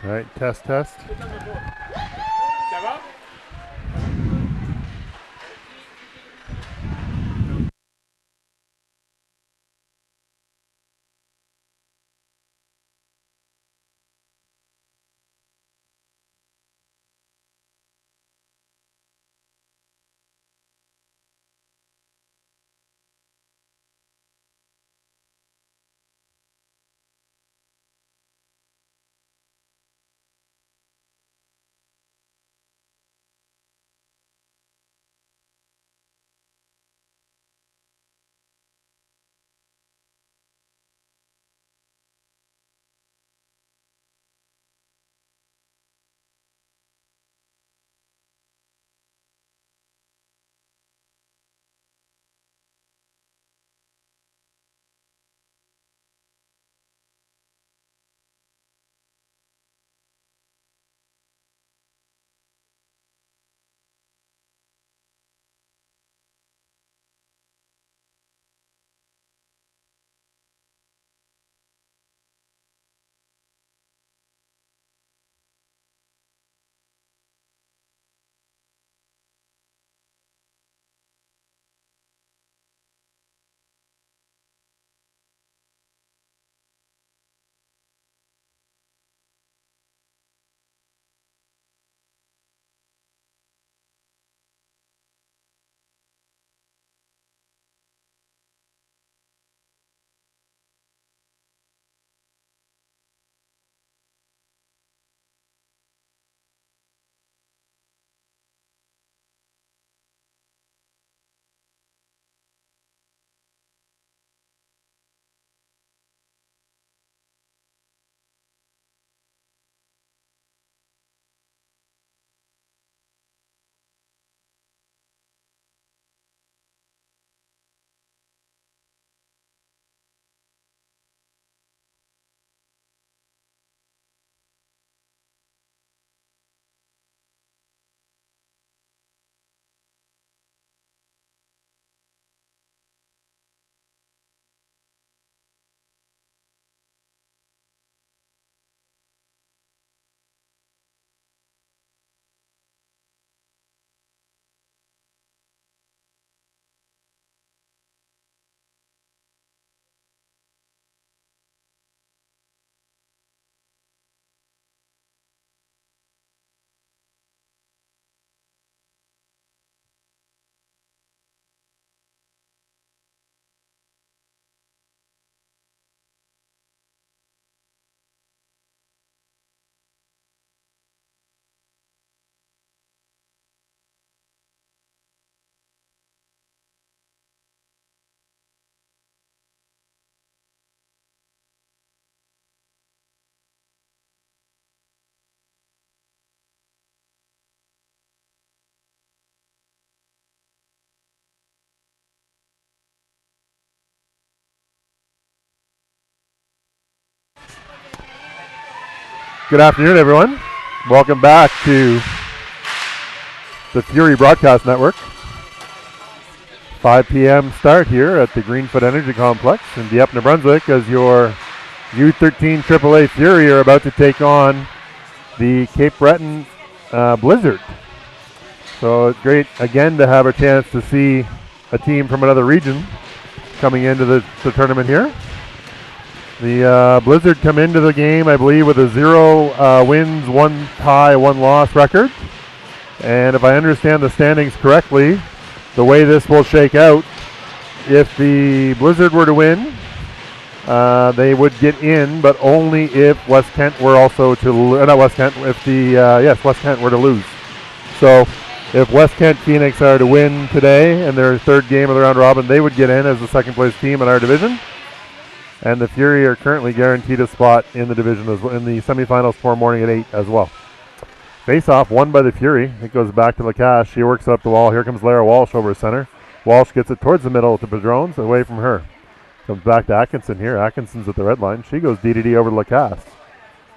All right, test. Good afternoon, everyone. Welcome back to the Fury Broadcast Network. 5 p.m. start here at the Greenfoot Energy Complex in Dieppe, New Brunswick, as your U13AAA Fury are about to take on the Cape Breton Blizzard. So it's great again to have a chance to see a team from another region coming into the tournament here. The Blizzard come into the game, I believe, with a 0 wins, 1 tie, 1 loss record. And if I understand the standings correctly, the way this will shake out, if the Blizzard were to win, they would get in, but only if West Kent were also to not West Kent, if the West Kent were to lose. So if West Kent Phoenix are to win today in their third game of the round robin, they would get in as the second place team in our division. And the Fury are currently guaranteed a spot in the division as well, in the semifinals tomorrow morning at 8 as well. Face-off won by the Fury. It goes back to Lacache. She works up the wall. Here comes Lara Walsh over center. Walsh gets it towards the middle to Padrones, away from her. Comes back to Atkinson here. Atkinson's at the red line. She goes DDD over to Lacasse.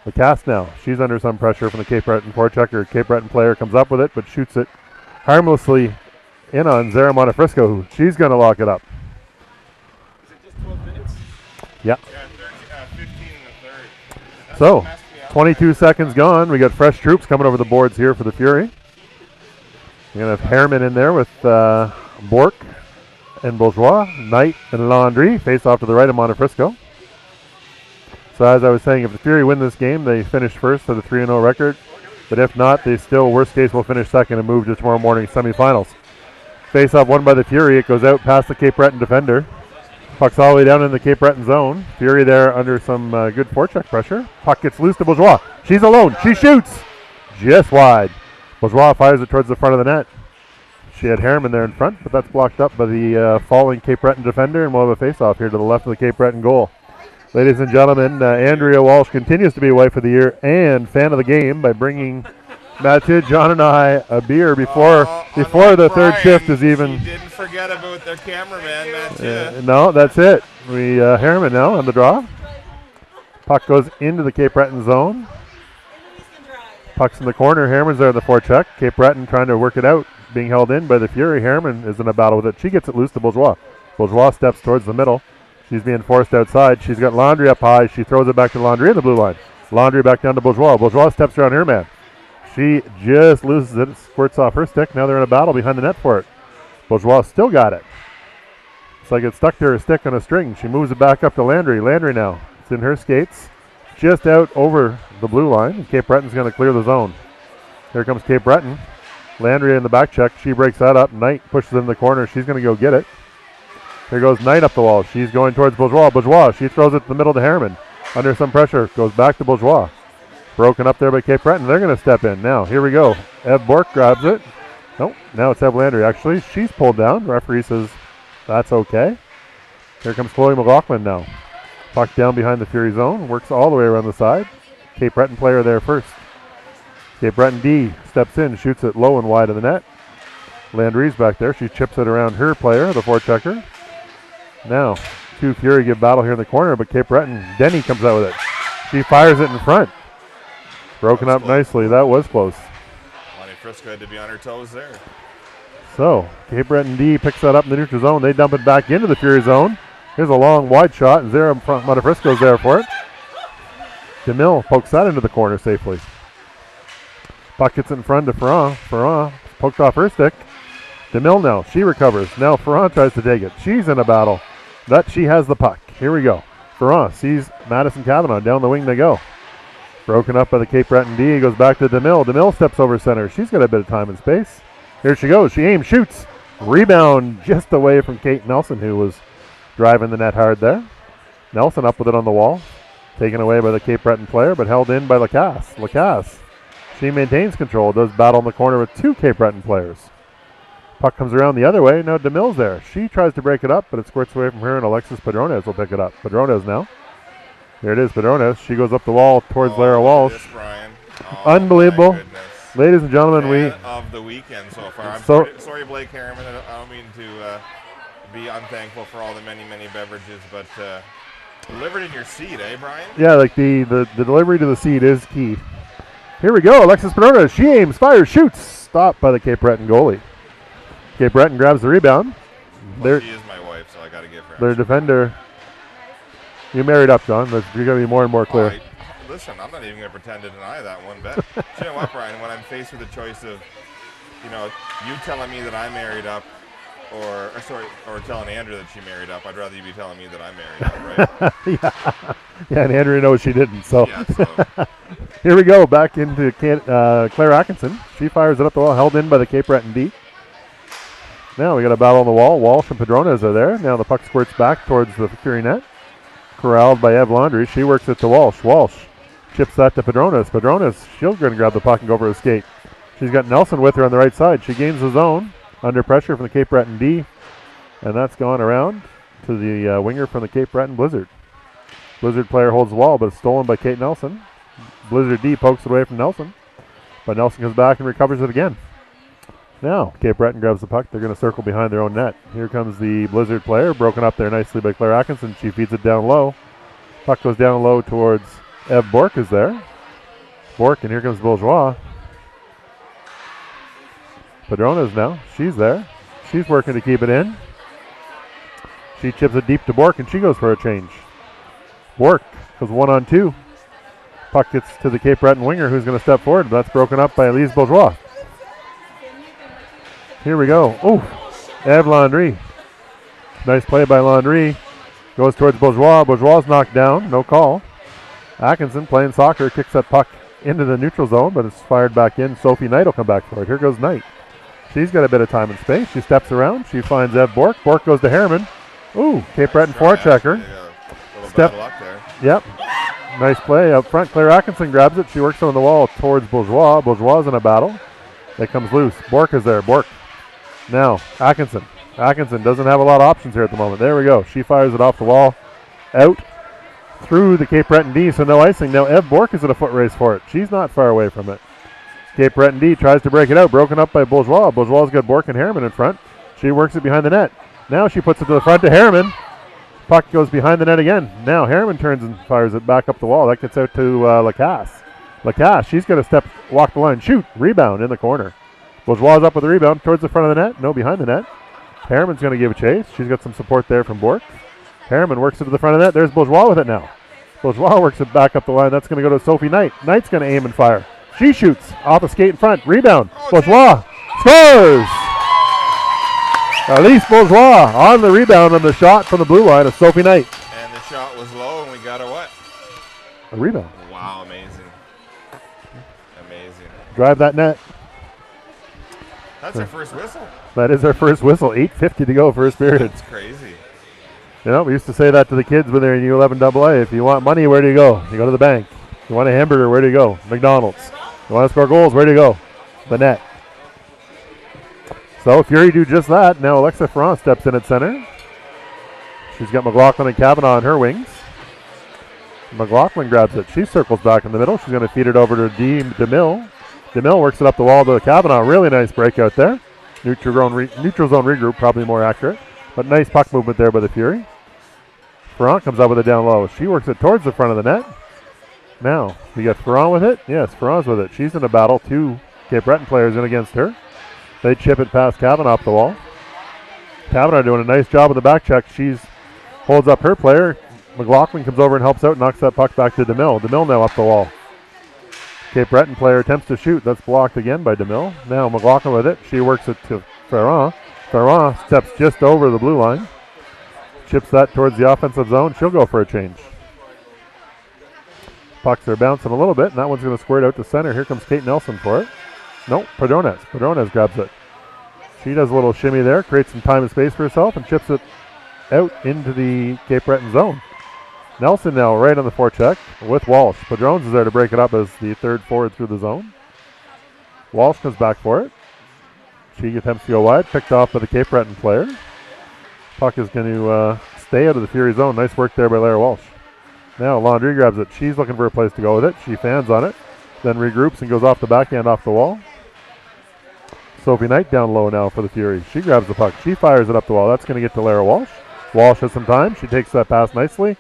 Lacasse now. She's under some pressure from the Cape Breton forechecker. Cape Breton player comes up with it, but shoots it harmlessly in on Zara Montefrisco, who she's going to lock it up. Is it just 12 minutes? Yeah. 15 in the third. So, 22 seconds gone. We got fresh troops coming over the boards here for the Fury. We're going to have Harriman in there with Bork and Bourgeois. Knight and Landry face off to the right of Montefrisco. So as I was saying, if the Fury win this game, they finish first with a 3-0 record. But if not, they still, worst case, will finish second and move to tomorrow morning semifinals. Face off won by the Fury. It goes out past the Cape Breton defender. Puck's all the way down in the Cape Breton zone. Fury there under some good forecheck pressure. Puck gets loose to Bourgeois. She's alone. She shoots. Just wide. Bourgeois fires it towards the front of the net. She had Harriman there in front, but that's blocked up by the falling Cape Breton defender, and we'll have a face-off here to the left of the Cape Breton goal. Ladies and gentlemen, Andrea Walsh continues to be Wife of the Year and Fan of the Game by bringing Mathieu, John, and I a beer before the third shift is even. She didn't forget about their cameraman, Mathieu. No, that's it. We Harriman now on the draw. Puck goes into the Cape Breton zone. Puck's in the corner. Harriman's there in the forecheck. Cape Breton trying to work it out, being held in by the Fury. Harriman is in a battle with it. She gets it loose to Bourgeois. Bourgeois steps towards the middle. She's being forced outside. She's got Landry up high. She throws it back to Landry in the blue line. Landry back down to Bourgeois. Bourgeois steps around her man. She just loses it. Squirts off her stick. Now they're in a battle behind the net for it. Bourgeois still got it. It's like it's stuck to her stick on a string. She moves it back up to Landry. Landry now. It's in her skates. Just out over the blue line. Cape Breton's going to clear the zone. Here comes Cape Breton. Landry in the back check. She breaks that up. Knight pushes in the corner. She's going to go get it. Here goes Knight up the wall. She's going towards Bourgeois. Bourgeois, she throws it to the middle to Harriman. Under some pressure, goes back to Bourgeois. Broken up there by Cape Breton. They're going to step in. Now, here we go. Ev Bork grabs it. Nope, now it's Ev Landry, actually. She's pulled down. Referee says that's okay. Here comes Chloe McLaughlin now. Puck down behind the Fury zone. Works all the way around the side. Cape Breton player there first. Cape Breton D steps in, shoots it low and wide of the net. Landry's back there. She chips it around her player, the forechecker. Now, two Fury give battle here in the corner, but Cape Breton, Denny comes out with it. She fires it in front. Broken up nicely. That was close. Montefrisco had to be on her toes there. So, Cape Breton D picks that up in the neutral zone. They dump it back into the Fury zone. Here's a long, wide shot, and there in front, Montefrisco's there for it. DeMille pokes that into the corner safely. Puck gets in front to Ferrand. Ferrand poked off her stick. DeMille now. She recovers. Now Ferrand tries to take it. She's in a battle. She has the puck. Here we go. Ferrand sees Madison Cavanaugh. Down the wing they go. Broken up by the Cape Breton D. Goes back to DeMille. DeMille steps over center. She's got a bit of time and space. Here she goes. She aims, shoots. Rebound just away from Kate Nelson, who was driving the net hard there. Nelson up with it on the wall. Taken away by the Cape Breton player, but held in by Lacasse. Lacasse, she maintains control. Does battle in the corner with two Cape Breton players. Puck comes around the other way. Now DeMille's there. She tries to break it up, but it squirts away from her, and Alexis Padrones will pick it up. Padrones now. Here it is, Padrones. She goes up the wall towards Lara Walsh. Unbelievable. Ladies and gentlemen, we of the weekend so far. I'm sorry, Blake Harriman. I don't mean to be unthankful for all the many beverages, but delivered in your seat, eh, Brian? Yeah, like the delivery to the seat is key. Here we go. Alexis Padrones. She aims, fires, shoots. Stopped by the Cape Breton goalie. Cape Breton grabs the rebound. Well, she is my wife, so I got to give her. Their defender. You married up, John. You're going to be more and more clear. Listen, I'm not even going to pretend to deny that one bit. You know what, Brian? When I'm faced with a choice of, you telling me that I married up, or telling Andrew that she married up, I'd rather you be telling me that I married up, right? Yeah, and Andrew knows she didn't. So, yeah, here we go. Back into Claire Atkinson. She fires it up the wall, held in by the Cape Breton D. Now we got a battle on the wall. Walsh and Padrones are there. Now the puck squirts back towards the Fury net. Corralled by Ev Landry. She works it to Walsh. Walsh chips that to Padrones. Padrones, she'll going to grab the puck and go for a skate. She's got Nelson with her on the right side. She gains the zone under pressure from the Cape Breton D. And that's gone around to the winger from the Cape Breton Blizzard. Blizzard player holds the wall, but it's stolen by Kate Nelson. Blizzard D pokes it away from Nelson. But Nelson comes back and recovers it again. Now, Cape Breton grabs the puck. They're going to circle behind their own net. Here comes the Blizzard player, broken up there nicely by Claire Atkinson. She feeds it down low. Puck goes down low towards Ev Bork is there. Bork, and here comes Bourgeois. Padrones now. She's there. She's working to keep it in. She chips it deep to Bork, and she goes for a change. Bork goes 1-on-2. Puck gets to the Cape Breton winger who's going to step forward, but that's broken up by Elise Bourgeois. Here we go. Oh, Eve Landry. Nice play by Landry. Goes towards Bourgeois. Bourgeois knocked down. No call. Atkinson playing soccer. Kicks that puck into the neutral zone, but it's fired back in. Sophie Knight will come back for it. Here goes Knight. She's got a bit of time and space. She steps around. She finds Ev Bork. Bork goes to Harriman. Ooh, Cape Breton forechecker. Step. Yep. Nice play up front. Claire Atkinson grabs it. She works on the wall towards Bourgeois. Bourgeois is in a battle. It comes loose. Bork is there. Bork. Now, Atkinson. Atkinson doesn't have a lot of options here at the moment. There we go. She fires it off the wall. Out through the Cape Breton D, so no icing. Now Ev Bork is in a foot race for it. She's not far away from it. Cape Breton D tries to break it out. Broken up by Bourgeois. Bourgeois has got Bork and Harriman in front. She works it behind the net. Now she puts it to the front to Harriman. Puck goes behind the net again. Now Harriman turns and fires it back up the wall. That gets out to Lacasse. Lacasse, she's going to walk the line, shoot, rebound in the corner. Bourgeois is up with the rebound towards the front of the net. No, behind the net. Harriman's going to give a chase. She's got some support there from Bork. Harriman works it to the front of the net. There's Bourgeois with it now. Bourgeois works it back up the line. That's going to go to Sophie Knight. Knight's going to aim and fire. She shoots off the skate in front. Rebound. Bourgeois scores! Elise Bourgeois on the rebound on the shot from the blue line of Sophie Knight. And the shot was low, and we got a what? A rebound. Wow, amazing. Amazing. Drive that net. That's our first whistle. That is our first whistle. 8:50 to go, first period. That's crazy. You know, we used to say that to the kids when they're in U13AA. If you want money, where do you go? You go to the bank. If you want a hamburger, where do you go? McDonald's. You want to score goals, where do you go? The net. So Fury do just that. Now Alexa Ferrand steps in at center. She's got McLaughlin and Kavanaugh on her wings. McLaughlin grabs it. She circles back in the middle. She's going to feed it over to DeMille. DeMille works it up the wall to Kavanaugh. Really nice breakout there. Neutral zone regroup, probably more accurate. But nice puck movement there by the Fury. Ferrand comes up with it down low. She works it towards the front of the net. Now, we got Ferrand with it. Yes, Ferrand's with it. She's in a battle. Two Cape Breton players in against her. They chip it past Kavanaugh up the wall. Kavanaugh doing a nice job with the back check. She holds up her player. McLaughlin comes over and helps out, knocks that puck back to DeMille. DeMille now up the wall. Cape Breton player attempts to shoot. That's blocked again by DeMille. Now McLaughlin with it. She works it to Ferrand. Ferrand steps just over the blue line. Chips that towards the offensive zone. She'll go for a change. Pucks are bouncing a little bit, and that one's going to squirt out to center. Here comes Kate Nelson for it. Nope, Padrones. Padrones grabs it. She does a little shimmy there, creates some time and space for herself, and chips it out into the Cape Breton zone. Nelson now right on the forecheck with Walsh. Padrones is there to break it up as the third forward through the zone. Walsh comes back for it. She attempts to go wide, picked off by the Cape Breton player. Puck is going to stay out of the Fury zone. Nice work there by Lara Walsh. Now Landry grabs it. She's looking for a place to go with it. She fans on it, then regroups and goes off the backhand off the wall. Sophie Knight down low now for the Fury. She grabs the puck. She fires it up the wall. That's going to get to Lara Walsh. Walsh has some time. She takes that pass nicely.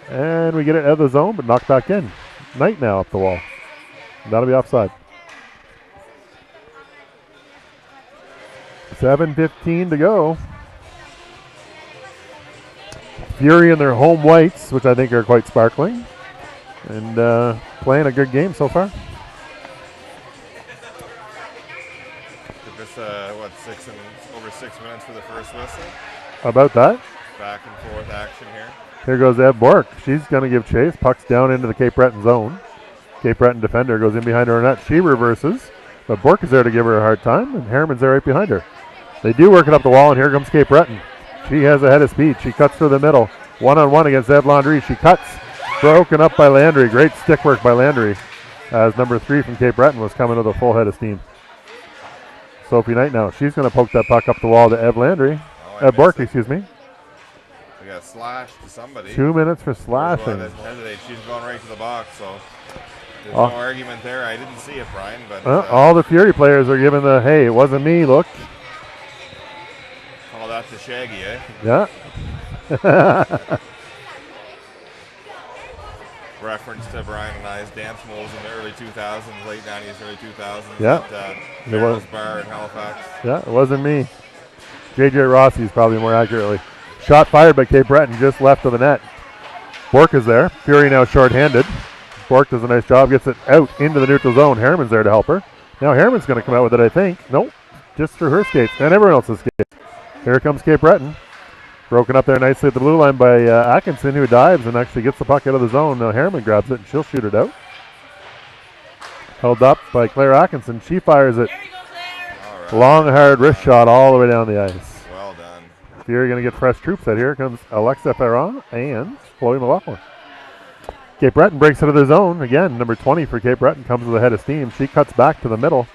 And we get it out of the zone, but knocked back in. Knight now up the wall. That'll be offside. 7:15 to go. Fury in their home whites, which I think are quite sparkling. And playing a good game so far. Took us, over 6 minutes for the first whistle. About that. Back and forth action here. Here goes Eb Bork. She's going to give chase. Puck's down into the Cape Breton zone. Cape Breton defender goes in behind her net. She reverses, but Bork is there to give her a hard time, and Harriman's there right behind her. They do work it up the wall, and here comes Cape Breton. She has a head of speed. She cuts through the middle. One-on-one against Eve Landry. She cuts. Broken up by Landry. Great stick work by Landry, as number 3 from Cape Breton was coming with a full head of steam. Sophie Knight now. She's going to poke that puck up the wall to Eve Landry. Eve Bork, excuse me. We got slashed to somebody. 2 minutes for slashing. She's going right to the box, so there's no argument there. I didn't see it, Brian, but all the Fury players are giving the "Hey, it wasn't me" look. Call that the Shaggy, eh? Yeah. Reference to Brian and I's dance moves in the early 2000s, late 90s, early 2000s. Yeah. At Merrill's Bar in Halifax. Yeah, it wasn't me. J.J. Rossi's probably more accurately. Shot fired by Cape Breton just left of the net. Bork is there. Fury now short-handed. Bork does a nice job, gets it out into the neutral zone. Harriman's there to help her. Now Harriman's going to come out with it, I think. Nope, just through her skates and everyone else's skates. Here comes Cape Breton. Broken up there nicely at the blue line by Atkinson, who dives and actually gets the puck out of the zone. Now Harriman grabs it and she'll shoot it out. Held up by Claire Atkinson. She fires it. Right. Long, hard wrist shot all the way down the ice. Well done. Fury going to get fresh troops out. Here comes Alexa Ferrand and Chloe McLaughlin. Cape Breton breaks out of the zone. Again, number 20 for Cape Breton comes with a head of steam. She cuts back to the middle.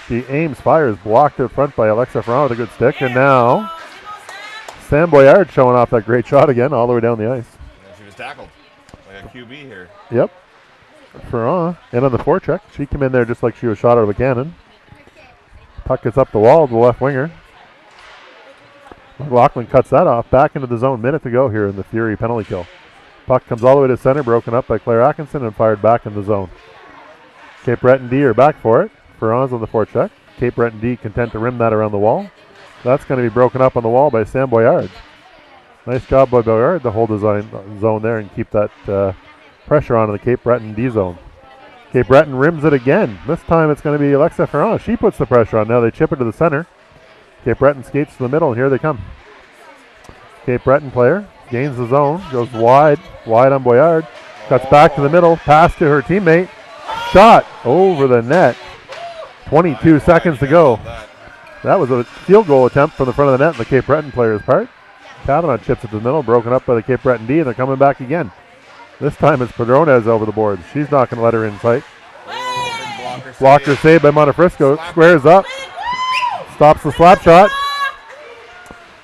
She aims, fires, blocked out front by Alexa Ferrand with a good stick. And now Sam Boyard showing off that great shot again all the way down the ice. And she was tackled like a QB here. Yep. Ferrand, and on the forecheck, she came in there just like she was shot out of a cannon. Puck gets up the wall to the left winger. McLaughlin cuts that off. Back into the zone. Minute to go here in the Fury penalty kill. Puck comes all the way to center, broken up by Claire Atkinson and fired back in the zone. Cape Breton D are back for it. Ferrand's on the forecheck. Cape Breton D content to rim that around the wall. That's going to be broken up on the wall by Sam Boyard. Nice job by Boyard to hold the zone there and keep that pressure on the Cape Breton D zone. Cape Breton rims it again. This time it's going to be Alexa Ferrand. She puts the pressure on. Now they chip it to the center. Cape Breton skates to the middle, and here they come. Cape Breton player gains the zone, goes wide on Boyard, cuts back to the middle, pass to her teammate, shot over the net. 22 seconds to go. That was a field goal attempt from the front of the net on the Cape Breton player's part. Kavanaugh chips it to the middle, broken up by the Cape Breton D, and they're coming back again. This time it's Padrones over the boards. She's not going to let her in sight. Blocker save by Montefrisco. Squares up. Stops the slap shot.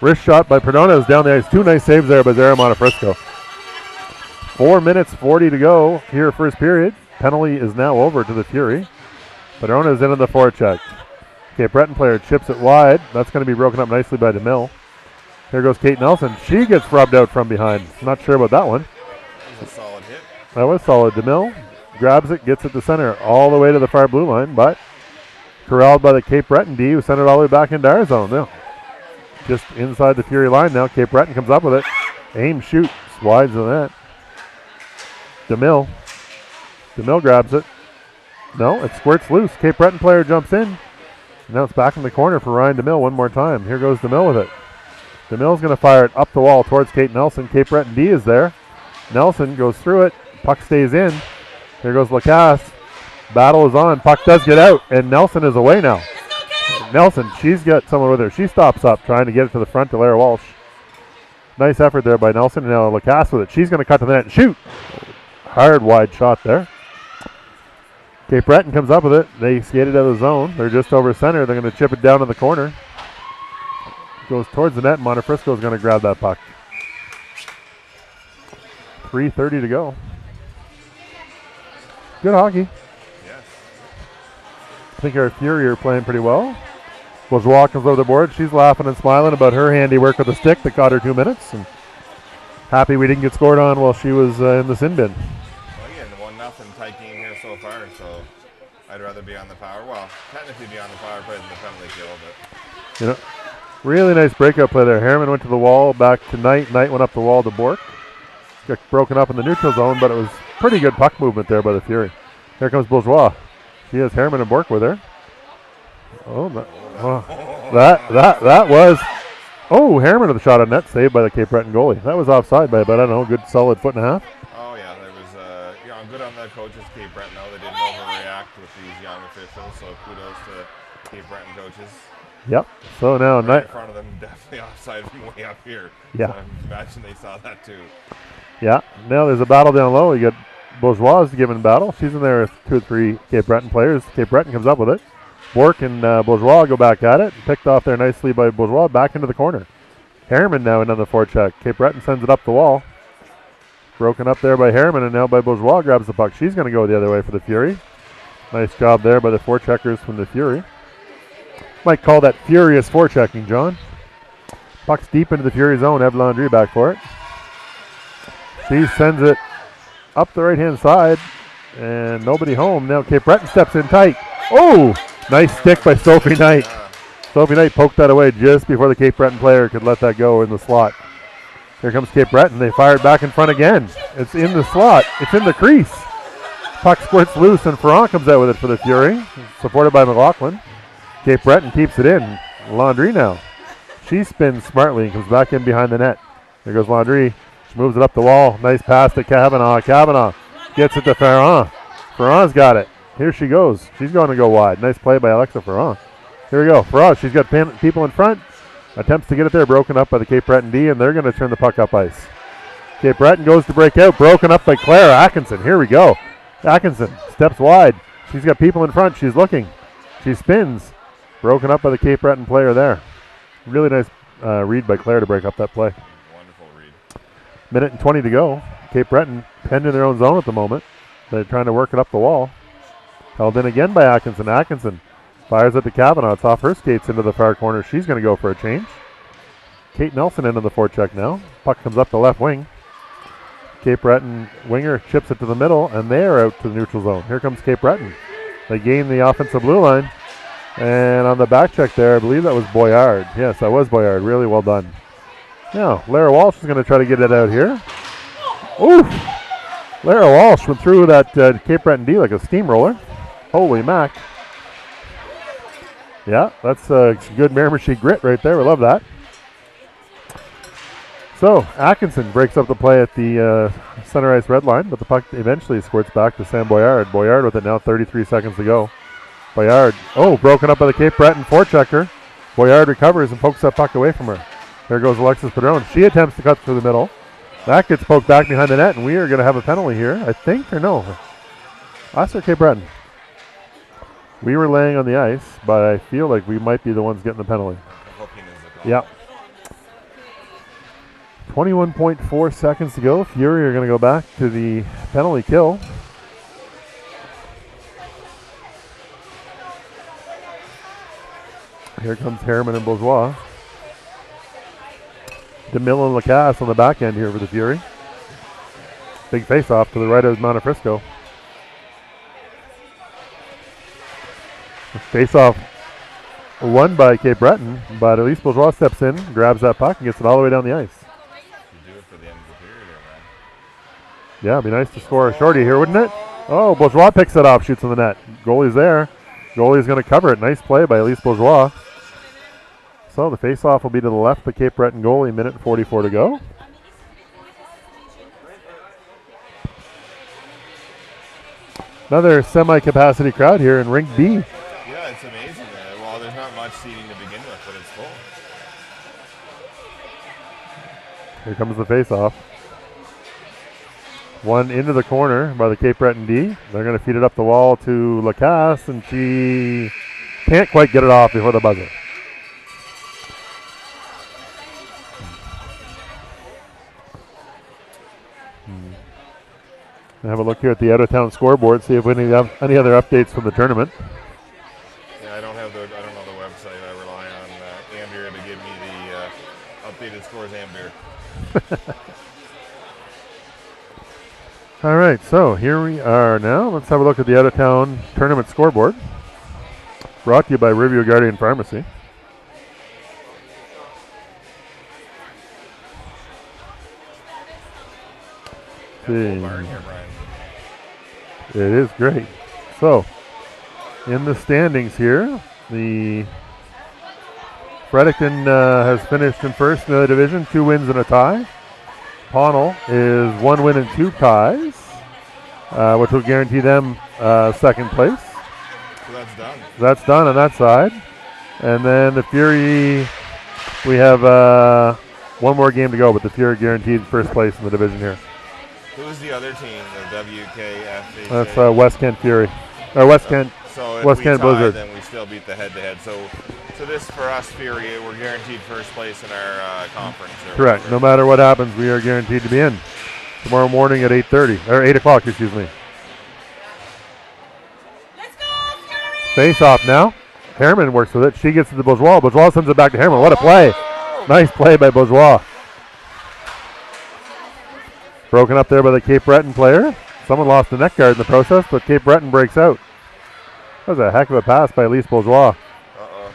Wrist shot by Padrones down the ice. Two nice saves there by Zara Montefrisco. 4 minutes 40 to go here first period. Penalty is now over to the Fury. Padrones in on the forecheck. Cape Breton player chips it wide. That's going to be broken up nicely by DeMille. Here goes Kate Nelson. She gets rubbed out from behind. Not sure about that one. A solid hit. That was solid. DeMille grabs it, gets it to center all the way to the far blue line, but corralled by the Cape Breton D, who sent it all the way back into our zone. Now, just inside the Fury line now. Cape Breton comes up with it. Aim, shoots, wide to the net. DeMille grabs it. No, it squirts loose. Cape Breton player jumps in. Now it's back in the corner for Ryan DeMille one more time. Here goes DeMille with it. DeMille's going to fire it up the wall towards Kate Nelson. Cape Breton D is there. Nelson goes through it. Puck stays in. Here goes Lacasse. Battle is on. Puck does get out, and Nelson is away now. Nelson, she's got someone with her. She stops up, trying to get it to the front to Lara Walsh. Nice effort there by Nelson. Now Lacasse with it. She's going to cut to the net and shoot. Hard wide shot there. Cape Breton comes up with it. They skate it out of the zone. They're just over center. They're going to chip it down to the corner. Goes towards the net. Montefrisco is going to grab that puck. 3:30 to go. Good hockey. Yes. I think our Fury are playing pretty well. Bourgeois comes over the board. She's laughing and smiling about her handiwork with the stick that got her 2 minutes. And happy we didn't get scored on while she was in the sin bin. Well, again, 1-0 tight game here so far, so I'd rather be on the power. Well, technically be on the power play than the penalty kill, but... You know, really nice breakout play there. Harriman went to the wall, back to Knight. Knight went up the wall to Bork. Got broken up in the neutral zone, but it was pretty good puck movement there by the Fury. Here comes Bourgeois. She has Harriman and Bork with her. Oh, that was... Oh, Harriman with a shot on net, saved by the Cape Breton goalie. That was offside by about, I don't know, a good solid foot and a half. Oh, yeah, there was, I'm good on the coaches, Cape Breton. No, they didn't overreact with these young officials, so kudos to Cape Breton coaches. Yep. So now right in front of them, definitely offside from way up here. Yeah. So I imagine they saw that too. Yeah. Now there's a battle down low. You got Bourgeois giving battle. She's in there with 2 or 3 Cape Breton players. Cape Breton comes up with it. Bork and Bourgeois go back at it. Picked off there nicely by Bourgeois. Back into the corner. Harriman now in on the forecheck. Cape Breton sends it up the wall. Broken up there by Harriman, and now by Bourgeois grabs the puck. She's going to go the other way for the Fury. Nice job there by the forecheckers from the Fury. Might call that furious forechecking, John. Puck's deep into the Fury zone. Eve Landry back for it. She sends it up the right-hand side, and nobody home. Now Cape Breton steps in tight. Oh, nice stick by Sophie Knight. Sophie Knight poked that away just before the Cape Breton player could let that go in the slot. Here comes Cape Breton. They fire it back in front again. It's in the slot. It's in the crease. Puck squirts loose, and Ferrand comes out with it for the Fury, supported by McLaughlin. Cape Breton keeps it in. Landry now. She spins smartly and comes back in behind the net. There goes Landry. She moves it up the wall. Nice pass to Kavanaugh. Kavanaugh gets it to Ferrand. Ferrand's got it. Here she goes. She's going to go wide. Nice play by Alexa Ferrand. Here we go. Ferrand, she's got people in front. Attempts to get it there. Broken up by the Cape Breton D, and they're going to turn the puck up ice. Cape Breton goes to break out. Broken up by Claire Atkinson. Here we go. Atkinson steps wide. She's got people in front. She's looking. She spins. Broken up by the Cape Breton player there. Really nice read by Claire to break up that play. Wonderful read. Minute and 20 to go. Cape Breton penned in their own zone at the moment. They're trying to work it up the wall. Held in again by Atkinson. Atkinson fires it to Kavanaugh. It's off her skates into the far corner. She's going to go for a change. Kate Nelson into the forecheck now. Puck comes up the left wing. Cape Breton winger chips it to the middle, and they are out to the neutral zone. Here comes Cape Breton. They gain the offensive blue line. And on the back check there, I believe that was Boyard. Yes, that was Boyard. Really well done. Now, Lara Walsh is going to try to get it out here. Oof! Lara Walsh went through that Cape Breton D like a steamroller. Holy mac. Yeah, that's some good Miramichi grit right there. We love that. So, Atkinson breaks up the play at the center ice red line, but the puck eventually squirts back to Sam Boyard. Boyard with it now, 33 seconds to go. Boyard, broken up by the Cape Breton forechecker. Boyard recovers and pokes that puck away from her. There goes Alexis Padron. She attempts to cut through the middle. That gets poked back behind the net, and we are going to have a penalty here, I think, or no? Us or Cape Breton? We were laying on the ice, but I feel like we might be the ones getting the penalty. Yeah. 21.4 seconds to go. Fury are going to go back to the penalty kill. Here comes Harriman and Bourgeois. DeMille and Lacasse on the back end here for the Fury. Big face-off to the right of Montefrisco. Face-off won by Cape Breton, but at least Bourgeois steps in, grabs that puck, and gets it all the way down the ice. You do it for the end of the period here, man. Yeah, it'd be nice to score a shorty here, wouldn't it? Oh, Bourgeois picks it off, shoots in the net. Goalie's there. Goalie's going to cover it. Nice play by Elise Bourgeois. So the face-off will be to the left, the Cape Breton goalie, minute 44 to go. Another semi-capacity crowd here in Rink B. Yeah, it's amazing. Well, there's not much seating to begin with, but it's full. Here comes the face-off. One into the corner by the Cape Breton D. They're going to feed it up the wall to Lacasse, and she can't quite get it off before the buzzer. Have a look here at the out-of-town scoreboard, see if we have any other updates from the tournament. Yeah, I don't know the website. I rely on Andrea to give me the updated scores and beer. All right, so here we are now. Let's have a look at the out-of-town tournament scoreboard. Brought to you by Riverview Guardian Pharmacy. See. It is great. So, in the standings here, the Fredericton has finished in first in the division, 2 wins and a tie. Pownell is 1 win and 2 ties, which will guarantee them second place. So that's done. That's done on that side. And then the Fury, we have one more game to go, but the Fury guaranteed first place in the division here. Who's the other team, the WKF? That's West Kent Fury. Or West Kent. So if West we Kent tie, Blizzard. then we still beat the head-to-head. So this, for us, Fury, we're guaranteed first place in our conference. Correct. No matter what happens, we are guaranteed to be in tomorrow morning at 8:30 or 8 o'clock. Excuse me. Let's go, Fury! Face off now. Harriman works with it. She gets to the Bourgeois. Bourgeois sends it back to Harriman. What a play! Nice play by Bourgeois. Broken up there by the Cape Breton player. Someone lost the net guard in the process, but Cape Breton breaks out. That was a heck of a pass by Elise Bourgeois.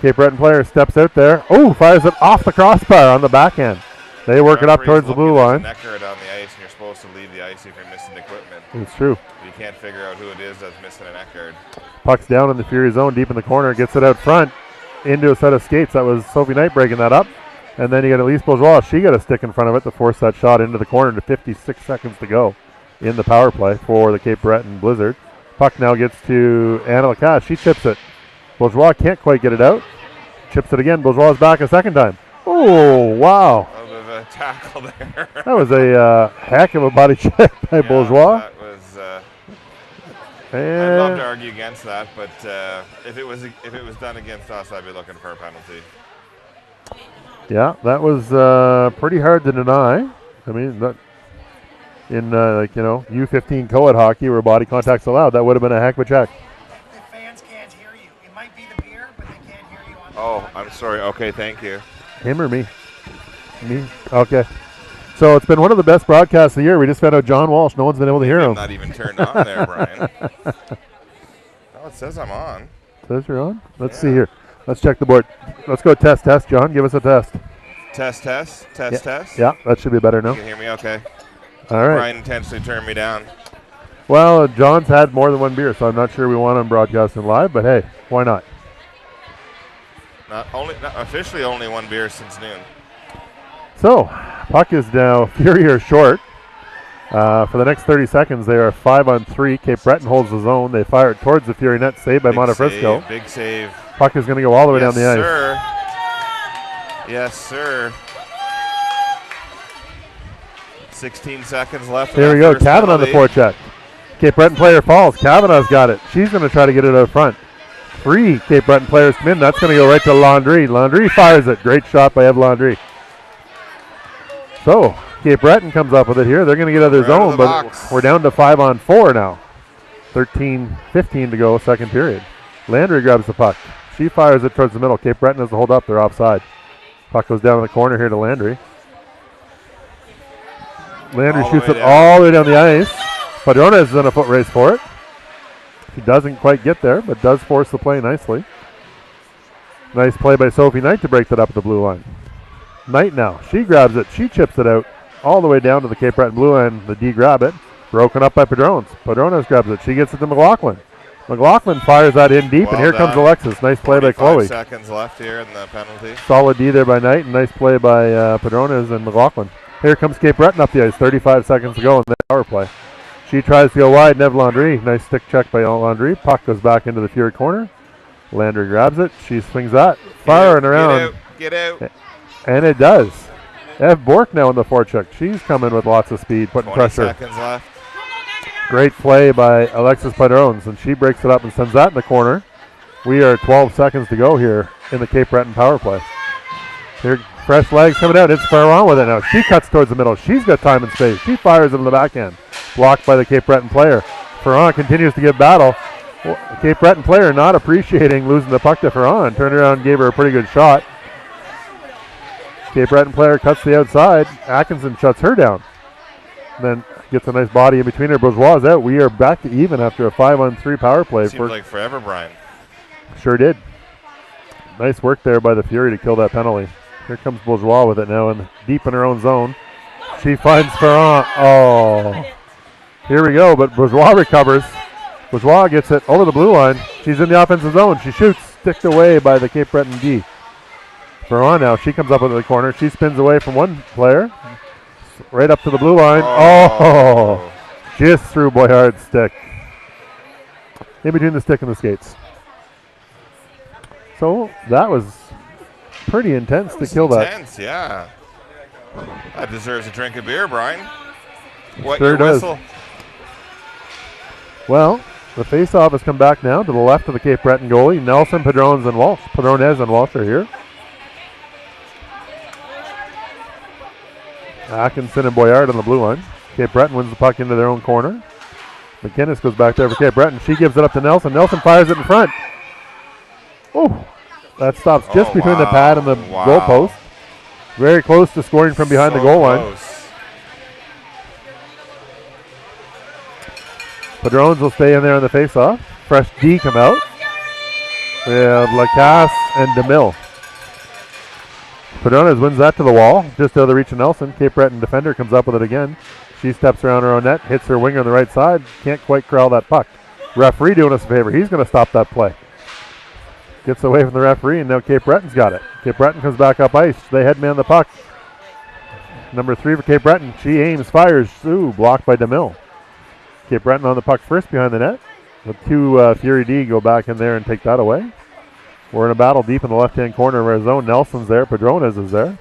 Cape Breton player steps out there. Oh, fires it off the crossbar on the backhand. They work it up towards the blue line. Net guard on the ice, and you're supposed to leave the ice if you're missing equipment. It's true. You can't figure out who it is that's missing a neck guard. Puck's down in the Fury zone, deep in the corner. Gets it out front into a set of skates. That was Sophie Knight breaking that up. And then you got Elise Bourgeois. She got a stick in front of it to force that shot into the corner to 56 seconds to go in the power play for the Cape Breton Blizzard. Puck now gets to Anna Lacasse. She chips it. Bourgeois can't quite get it out. Chips it again. Bourgeois is back a second time. Oh, wow. A little bit of a tackle there. That was a heck of a body check by Bourgeois. That was. And I'd love to argue against that, but if it was done against us, I'd be looking for a penalty. yeah, that was pretty hard to deny. I mean, that in U15 co-ed hockey where body contact's allowed, that would have been a heck of a check. The fans can't hear you. It might be the beer, but they can't hear you on the Oh, podcast. I'm sorry. Okay, thank you. Him or me? Me? Okay. So it's been one of the best broadcasts of the year. We just found out John Walsh. No one's been able to hear I'm him. not even turned on there, Brian. Oh, it says I'm on. Says you're on? Let's see here. Let's check the board. Let's go test. John, give us a test. Test. Yeah, that should be better now. You can hear me okay? All right. Brian intentionally turned me down. Well, John's had more than one beer, so I'm not sure we want him broadcasting live, but hey, why not? Not officially only one beer since noon. So, puck is now Fury are short. For the next 30 seconds, they are 5-on-3. Cape Breton holds the zone. They fire it towards the Fury net, saved by Montefrisco. Big save. Puck is going to go all the way down the ice. Sir. Yes, sir. 16 seconds left. Here we go. Kavanaugh on the forecheck. Cape Breton player falls. Kavanaugh's got it. She's going to try to get it out front. 3 Cape Breton players come in. That's going to go right to Landry. Landry fires it. Great shot by Eve Landry. So, Cape Breton comes up with it here. They're going to get out of their zone, but we're down to 5-on-4 now. 13-15 to go, second period. Landry grabs the puck. She fires it towards the middle. Cape Breton has to hold up. They're offside. Puck goes down in the corner here to Landry. Landry shoots it all the way down the ice. Padrona is in a foot race for it. He doesn't quite get there, but does force the play nicely. Nice play by Sophie Knight to break that up at the blue line. Knight now. She grabs it. She chips it out all the way down to the Cape Breton blue line. The D grab it. Broken up by Padrones. Padrones grabs it. She gets it to McLaughlin. McLaughlin fires that in deep, and here comes Alexis. Nice play by Chloe. 5 seconds left here in the penalty. Solid D there by Knight, and nice play by Padrones and McLaughlin. Here comes Cape Breton up the ice. 35 seconds to go in the power play. She tries to go wide. Neve Landry. Nice stick check by Landry. Puck goes back into the Fury corner. Landry grabs it. She swings that. Firing around. Get out. And it does. Ev Bork now in the forecheck. She's coming with lots of speed, putting 20 pressure. seconds left. Great play by Alexis Padrones, and she breaks it up and sends that in the corner. We are 12 seconds to go here in the Cape Breton power play. Here, fresh legs coming out. It's Ferron with it now. She cuts towards the middle. She's got time and space. She fires it in the backhand. Blocked by the Cape Breton player. Ferron continues to give battle. Well, the Cape Breton player not appreciating losing the puck to Ferron. Turned around and gave her a pretty good shot. Cape Breton player cuts the outside. Atkinson shuts her down. And then gets a nice body in between her. Bourgeois is out. We are back to even after a 5-on-3 power play. Seems like forever, Brian. Sure did. Nice work there by the Fury to kill that penalty. Here comes Bourgeois with it now and deep in her own zone. She finds Ferrand. Oh. Here we go, but Bourgeois recovers. Bourgeois gets it over the blue line. She's in the offensive zone. She shoots, sticked away by the Cape Breton D. Ferrand now, she comes up into the corner. She spins away from one player. Right up to the blue line. Oh. Just through Boyard's stick. In between the stick and the skates. So that was pretty intense to kill that. Intense, yeah. That deserves a drink of beer, Brian. What Sure your does. whistle? Well, the face-off has come back now to the left of the Cape Breton goalie. Nelson, Padrones, and Walsh. Padrones and Walsh are here. Atkinson and Boyard on the blue line. Cape Breton wins the puck into their own corner. McInnes goes back there for Cape Breton. She gives it up to Nelson. Nelson fires it in front. Oh, that stops just between the pad and the goal post. Very close to scoring from behind the goal line. Padrones will stay in there on the face-off. Fresh D come out. We have Lacasse and DeMille. Pedrones wins that to the wall, just out of the reach of Nelson. Cape Breton defender comes up with it again. She steps around her own net, hits her winger on the right side, can't quite corral that puck. Referee doing us a favor. He's going to stop that play. Gets away from the referee, and now Cape Breton's got it. Cape Breton comes back up ice. They head man the puck. Number 3 for Cape Breton. She aims, fires. Ooh, blocked by DeMille. Cape Breton on the puck first behind the net. The 2 Fury D go back in there and take that away. We're in a battle deep in the left-hand corner of our zone. Nelson's there. Pedrones is there.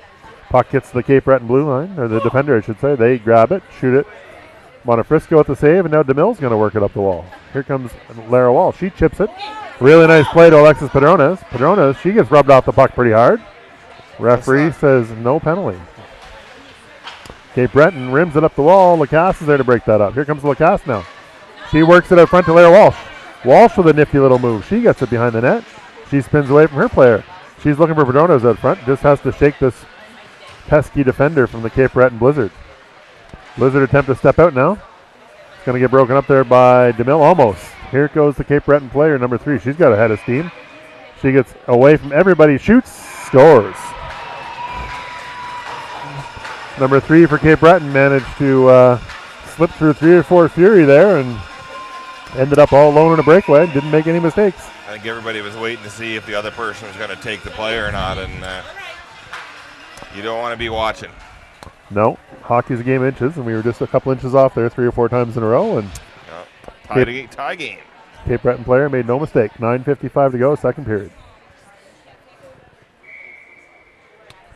Puck gets to the Cape Breton blue line, or the defender, I should say. They grab it, shoot it. Monofrisco at the save, and now DeMille's going to work it up the wall. Here comes Lara Wall. She chips it. Really nice play to Alexis Pedrones. Pedrones, she gets rubbed off the puck pretty hard. Referee says no penalty. Cape Breton rims it up the wall. Lacasse is there to break that up. Here comes Lacasse now. She works it out front to Lara Walsh. Walsh with a nifty little move. She gets it behind the net. She spins away from her player. She's looking for Pedrones out front. Just has to shake this pesky defender from the Cape Breton Blizzard. Blizzard attempt to step out now. It's going to get broken up there by DeMille. Almost. Here goes the Cape Breton player, number 3. She's got a head of steam. She gets away from everybody, shoots, scores. Number 3 for Cape Breton managed to slip through 3 or 4 Fury there and ended up all alone in a breakaway. Didn't make any mistakes. I think everybody was waiting to see if the other person was going to take the play or not, and you don't want to be watching. No, hockey's a game of inches, and we were just a couple inches off there 3 or 4 times in a row. And tie game. Cape Breton player made no mistake. 9:55 to go, second period.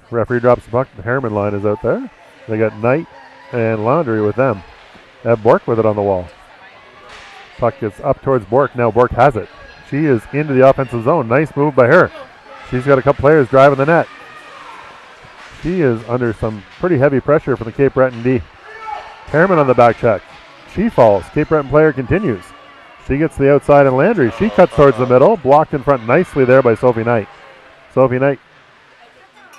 Referee drops the puck. The Harriman line is out there. They got Knight and Laundrie with them. They have Bork with it on the wall. Puck gets up towards Bork. Now Bork has it. She is into the offensive zone. Nice move by her. She's got a couple players driving the net. She is under some pretty heavy pressure from the Cape Breton D. Harriman on the back check. She falls. Cape Breton player continues. She gets to the outside and Landry. She cuts towards the middle. Blocked in front nicely there by Sophie Knight. Sophie Knight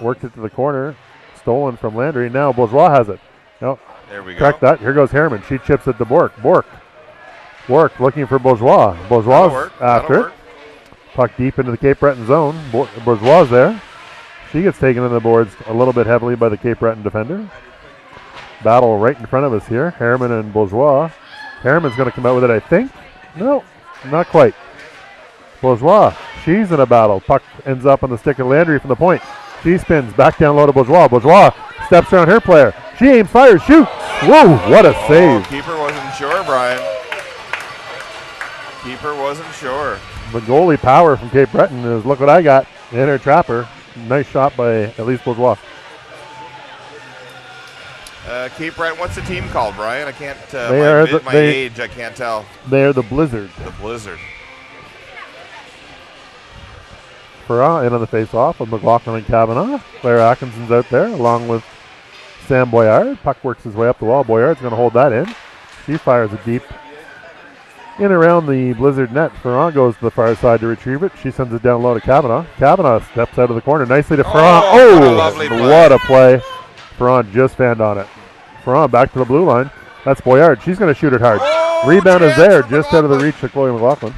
worked it to the corner. Stolen from Landry. Now Bourgeois has it. No, there we go. Correct that. Here goes Harriman. She chips it to Bork. Bork looking for Bourgeois. Bourgeois after it. Puck deep into the Cape Breton zone. Bourgeois there. She gets taken in the boards a little bit heavily by the Cape Breton defender. Battle right in front of us here. Harriman and Bourgeois. Harriman's going to come out with it, I think. No, not quite. Bourgeois, she's in a battle. Puck ends up on the stick of Landry from the point. She spins back down low to Bourgeois. Bourgeois steps around her player. She aims, fires, shoots. Whoa, what a save. Keeper wasn't sure, Brian. Keeper wasn't sure. The goalie power from Cape Breton is, look what I got, in her trapper. Nice shot by Elise Bourgeois. Cape Breton, what's the team called, Brian? I can't, my age, I can't tell. They are the Blizzard. The Blizzard. Farah in on the face-off with McLaughlin and Kavanaugh. Claire Atkinson's out there along with Sam Boyard. Puck works his way up the wall. Boyard's going to hold that in. She fires it deep in around the Blizzard net. Farah goes to the far side to retrieve it. She sends it down low to Kavanaugh. Kavanaugh steps out of the corner nicely to Farah. What a play. Farah just fanned on it. Farah back to the blue line. That's Boyard. She's going to shoot it hard. Rebound is there just out of the reach of Chloe McLaughlin.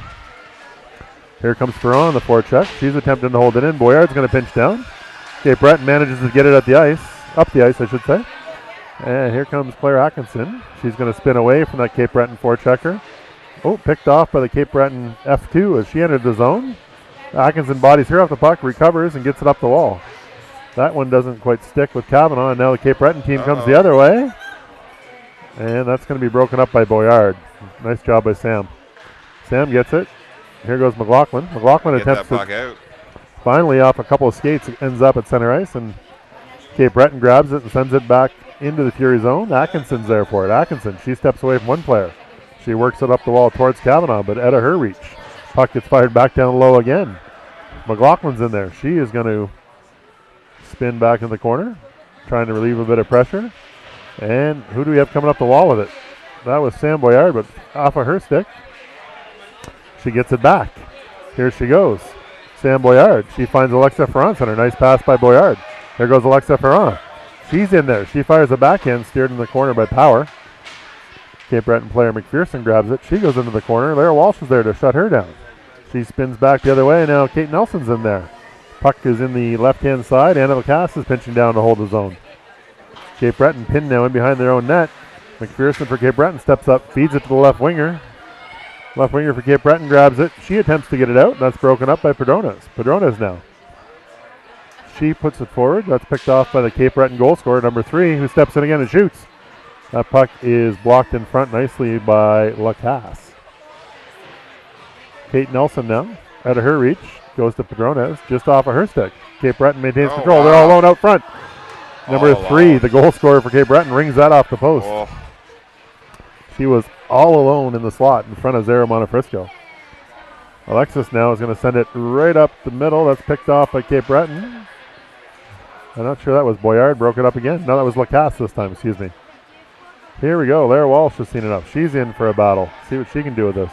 Here comes Farah on the forecheck. She's attempting to hold it in. Boyard's going to pinch down. Cape Breton manages to get it at the ice. Up the ice, I should say. And here comes Claire Atkinson. She's going to spin away from that Cape Breton forechecker. Oh, picked off by the Cape Breton F2 as she entered the zone. Atkinson bodies her off the puck, recovers, and gets it up the wall. That one doesn't quite stick with Kavanaugh, and now the Cape Breton team comes the other way. And that's going to be broken up by Boyard. Nice job by Sam. Sam gets it. Here goes McLaughlin. McLaughlin attempts to finally off a couple of skates, ends up at center ice, and Cape Breton grabs it and sends it back into the Fury zone. Atkinson's there for it. Atkinson, she steps away from one player. She works it up the wall towards Kavanaugh, but out of her reach. Puck gets fired back down low again. McLaughlin's in there. She is going to spin back in the corner, trying to relieve a bit of pressure. And who do we have coming up the wall with it? That was Sam Boyard, but off of her stick. She gets it back. Here she goes. Sam Boyard. She finds Alexa Ferrand center. Nice pass by Boyard. There goes Alexa Ferrand. She's in there. She fires a backhand, steered in the corner by Power. Cape Breton player McPherson grabs it. She goes into the corner. Lara Walsh is there to shut her down. She spins back the other way. Now Kate Nelson's in there. Puck is in the left-hand side. Anna Lacasse is pinching down to hold the zone. Cape Breton pinned now in behind their own net. McPherson for Cape Breton steps up, feeds it to the left winger. Left winger for Cape Breton grabs it. She attempts to get it out, and that's broken up by Padrones. Padrones now. She puts it forward. That's picked off by the Cape Breton goal scorer, number 3, who steps in again and shoots. That puck is blocked in front nicely by Lacasse. Kate Nelson now, out of her reach, goes to Padrones, just off of her stick. Cape Breton maintains control. Wow. They're all alone out front. Number 3, the goal scorer for Cape Breton, rings that off the post. Oh. She was all alone in the slot in front of Zara Montefrisco. Alexis now is going to send it right up the middle. That's picked off by Cape Breton. I'm not sure that was Boyard. Broke it up again. No, that was Lacasse this time. Excuse me. Here we go. Lara Walsh has seen it up. She's in for a battle. See what she can do with this.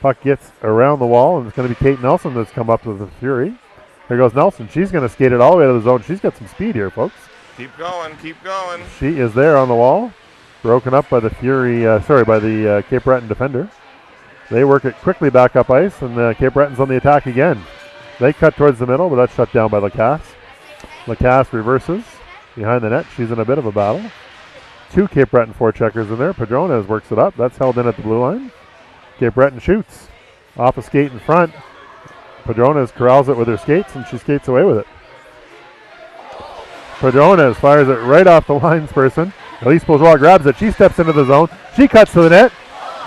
Puck gets around the wall, and it's going to be Kate Nelson that's come up with the Fury. Here goes Nelson. She's going to skate it all the way to the zone. She's got some speed here, folks. Keep going. Keep going. She is there on the wall. Broken up by the Fury, by the Cape Breton defender. They work it quickly back up ice, and Cape Breton's on the attack again. They cut towards the middle, but that's shut down by Lacasse. Lacasse reverses behind the net. She's in a bit of a battle. 2 Cape Breton forecheckers in there. Padrones works it up. That's held in at the blue line. Cape Breton shoots. Off a skate in front. Padrones corrals it with her skates, and she skates away with it. Padrones fires it right off the linesperson. Elise Bourgeois grabs it. She steps into the zone. She cuts to the net.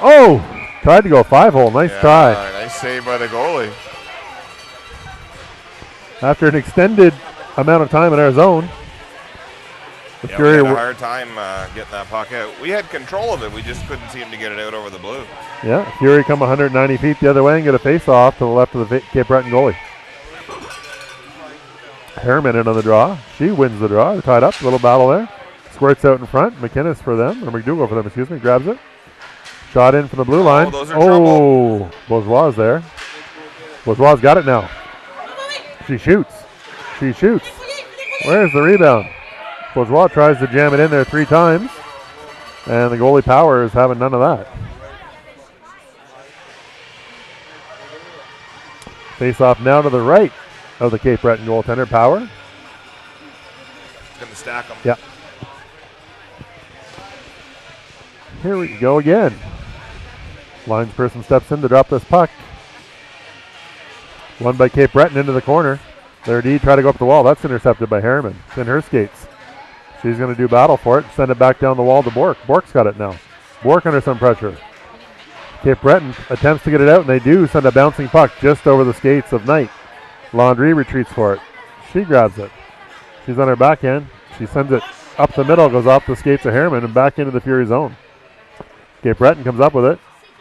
Oh! Tried to go 5-hole. Nice try. Nice save by the goalie. After an extended amount of time in our zone, the Fury we had a hard time getting that puck out. We had control of it. We just couldn't seem to get it out over the blue. Yeah, Fury come 190 feet the other way and get a face-off to the left of the Cape Breton goalie. Harriman in on the draw. She wins the draw. They're tied up. A little battle there. Squirts out in front. McInnes for them, or McDougall for them, excuse me. Grabs it. Shot in from the blue line. Those are trouble. Bourgeois is there. Bourgeois got it now. She shoots. She shoots. Where's the rebound? Bourgeois tries to jam it in there 3 times, and the goalie Power is having none of that. Face off now to the right of the Cape Breton goaltender, Power. Going to stack them. Yeah. Here we go again. Linesperson steps in to drop this puck. Won by Cape Breton into the corner. Their D try to go up the wall. That's intercepted by Harriman. It's in her skates. She's going to do battle for it. Send it back down the wall to Bork. Bork's got it now. Bork under some pressure. Cape Breton attempts to get it out, and they do send a bouncing puck just over the skates of Knight. Landry retreats for it. She grabs it. She's on her backhand. She sends it up the middle, goes off the skates of Harriman and back into the Fury zone. Cape Breton comes up with it.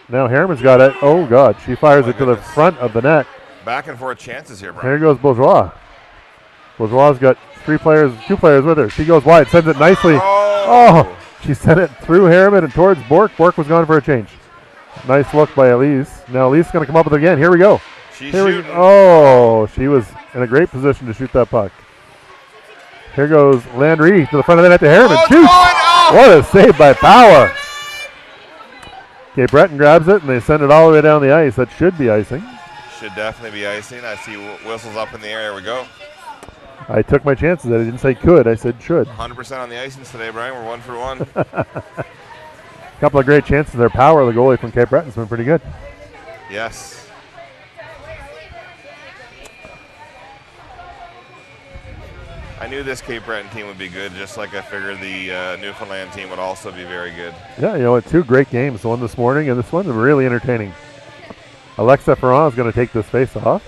Now Harriman's got it. Oh, God. She fires it to the front of the net. Back and forth chances here, Brian. Here goes Bourgeois. Bourgeois' got 2 players with her. She goes wide, sends it nicely. Oh! She sent it through Harriman and towards Bork. Bork was gone for a change. Nice look by Elise. Now Elise is going to come up with it again. Here we go. She's shooting. She was in a great position to shoot that puck. Here goes Landry to the front of the net to Harriman. Shoots! What a save by Power. Cape Breton grabs it, and they send it all the way down the ice. That should be icing. Should definitely be icing. I see whistles up in the air. Here we go. I took my chances. I didn't say could. I said should. 100% on the icings today, Brian. We're 1 for 1. Couple of great chances there. Power, the goalie from Cape Breton's been pretty good. Yes. I knew this Cape Breton team would be good, just like I figured the Newfoundland team would also be very good. Yeah, 2 great games. The one this morning and this one really entertaining. Alexa Ferrand is going to take this face-off.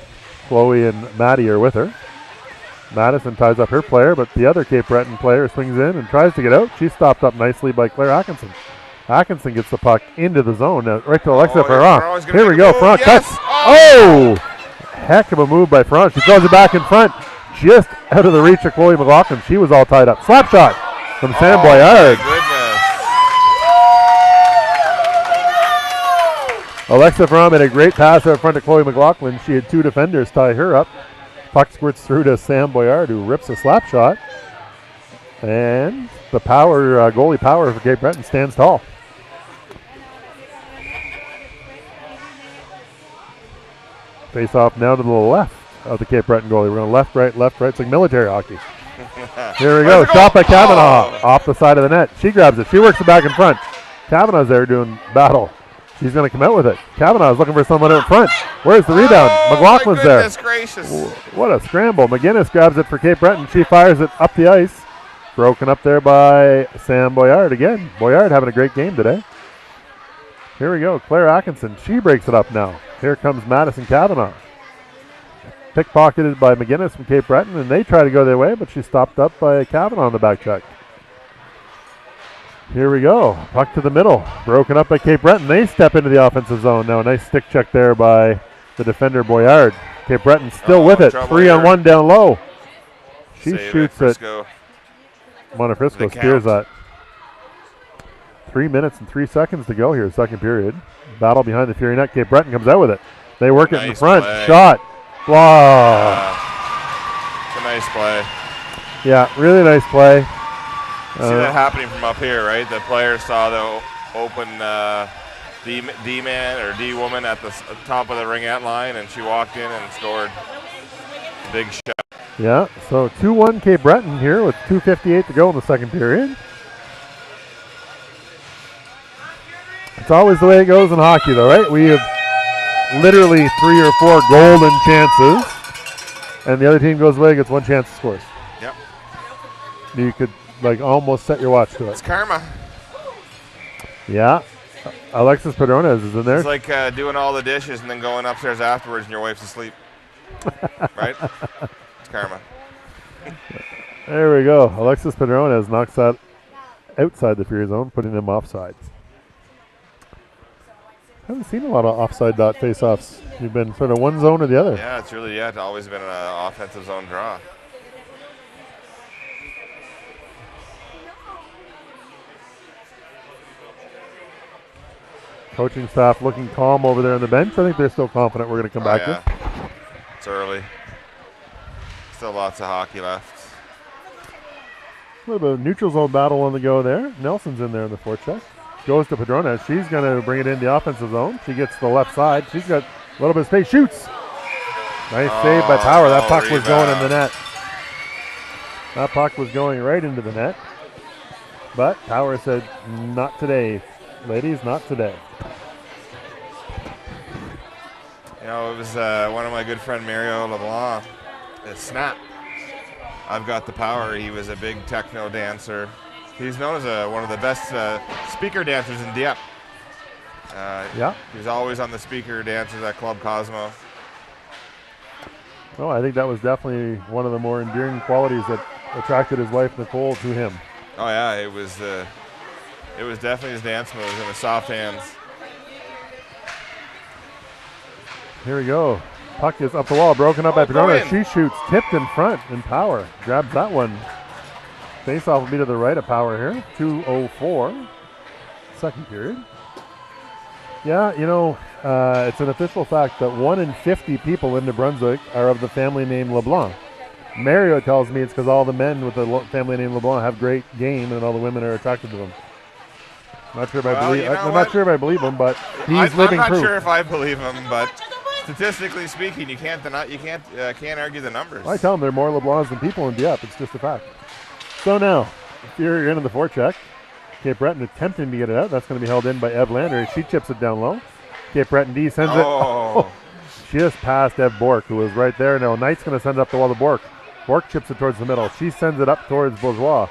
Chloe and Maddie are with her. Madison ties up her player, but the other Cape Breton player swings in and tries to get out. She's stopped up nicely by Claire Atkinson. Atkinson gets the puck into the zone, right to Alexa Ferrand. Here we go, Ferrand cuts. Oh! Heck of a move by Ferrand. She throws it back in front, just out of the reach of Chloe McLaughlin. She was all tied up. Slap shot from Sam Boyard. Alexa Ferrand made a great pass out front to Chloe McLaughlin. She had 2 defenders tie her up. Puck squirts through to Sam Boyard, who rips a slap shot. And the goalie Power for Cape Breton stands tall. Face off now to the left of the Cape Breton goalie. We're going left, right, left, right. It's like military hockey. Here we go. Shot by Kavanaugh off the side of the net. She grabs it. She works it back in front. Kavanaugh's there doing battle. She's going to come out with it. Kavanaugh's looking for someone out front. Where's the rebound? McLaughlin's there. Goodness gracious. What a scramble. McGinnis grabs it for Cape Breton. She fires it up the ice. Broken up there by Sam Boyard again. Boyard having a great game today. Here we go. Claire Atkinson. She breaks it up now. Here comes Madison Kavanaugh. Pickpocketed by McGinnis from Cape Breton, and they try to go their way, but she's stopped up by Kavanaugh on the back check. Here we go. Puck to the middle. Broken up by Cape Breton. They step into the offensive zone now. A nice stick check there by the defender Boyard. Cape Breton still with it. 3-on-1 down low. She shoots it. Montefrisco steers that. 3 minutes and 3 seconds to go here, second period. Battle behind the Fury net. Cape Breton comes out with it. They work it in front. Play. Shot. Wow. It's a nice play. Yeah, really nice play. See that happening from up here, right? The player saw the open D-man or D-woman at the top of the ringette line, and she walked in and scored. Big shot. Yeah, so 2-1 Cape Breton here with 2:58 to go in the second period. It's always the way it goes in hockey, though, right? We have literally 3 or 4 golden chances, and the other team goes away and gets 1 chance to score. Yep. You could like almost set your watch to it. It's karma. Yeah. Alexis Padrones is in there. It's like doing all the dishes and then going upstairs afterwards and your wife's asleep. Right? It's karma. There we go. Alexis Padrones knocks that outside the Fury zone, putting them offsides. Haven't seen a lot of offside dot face-offs. You've been sort of one zone or the other. Yeah, it's always been an offensive zone draw. Coaching staff looking calm over there on the bench. I think they're still confident we're going to come back yeah. to. It's early. Still lots of hockey left. A little bit of neutral zone battle on the go there. Nelson's in there in the forecheck. Goes to Padrones. She's going to bring it in the offensive zone. She gets to the left side. She's got a little bit of space. Shoots. Nice save by Power. That puck was going in the net. That puck was going right into the net. But Power said, not today, ladies, not today. You know, it was one of my good friend Mario LeBlanc. Snap. I've got the power. He was a big techno dancer. He's known as one of the best speaker dancers in Dieppe. Yeah. He was always on the speaker dancers at Club Cosmo. Well, I think that was definitely one of the more endearing qualities that attracted his wife Nicole to him. Oh yeah, it was definitely his dance moves and his soft hands. Here we go. Puck is up the wall, broken up by Padrones. She shoots, tipped in front, and Power grabs that one. Face-off will be to the right of Power here. 2:04, second period. Yeah, you know, it's an official fact that 1 in 50 people in New Brunswick are of the family name LeBlanc. Mario tells me it's because all the men with the family name LeBlanc have great game and all the women are attracted to them. I'm not sure if I believe him, but he's living proof. I'm not sure if I believe him, but statistically speaking, you can't argue the numbers. I tell them there are more LeBlancs than people in Dieppe. It's just a fact. So now, Fury into the forecheck. Cape Breton attempting to get it out. That's going to be held in by Ev Landry. She chips it down low. Cape Breton D sends it. Oh, just past Ev Bork, who was right there. Now Knight's going to send it up the wall to Bork. Bork chips it towards the middle. She sends it up towards Bourgeois.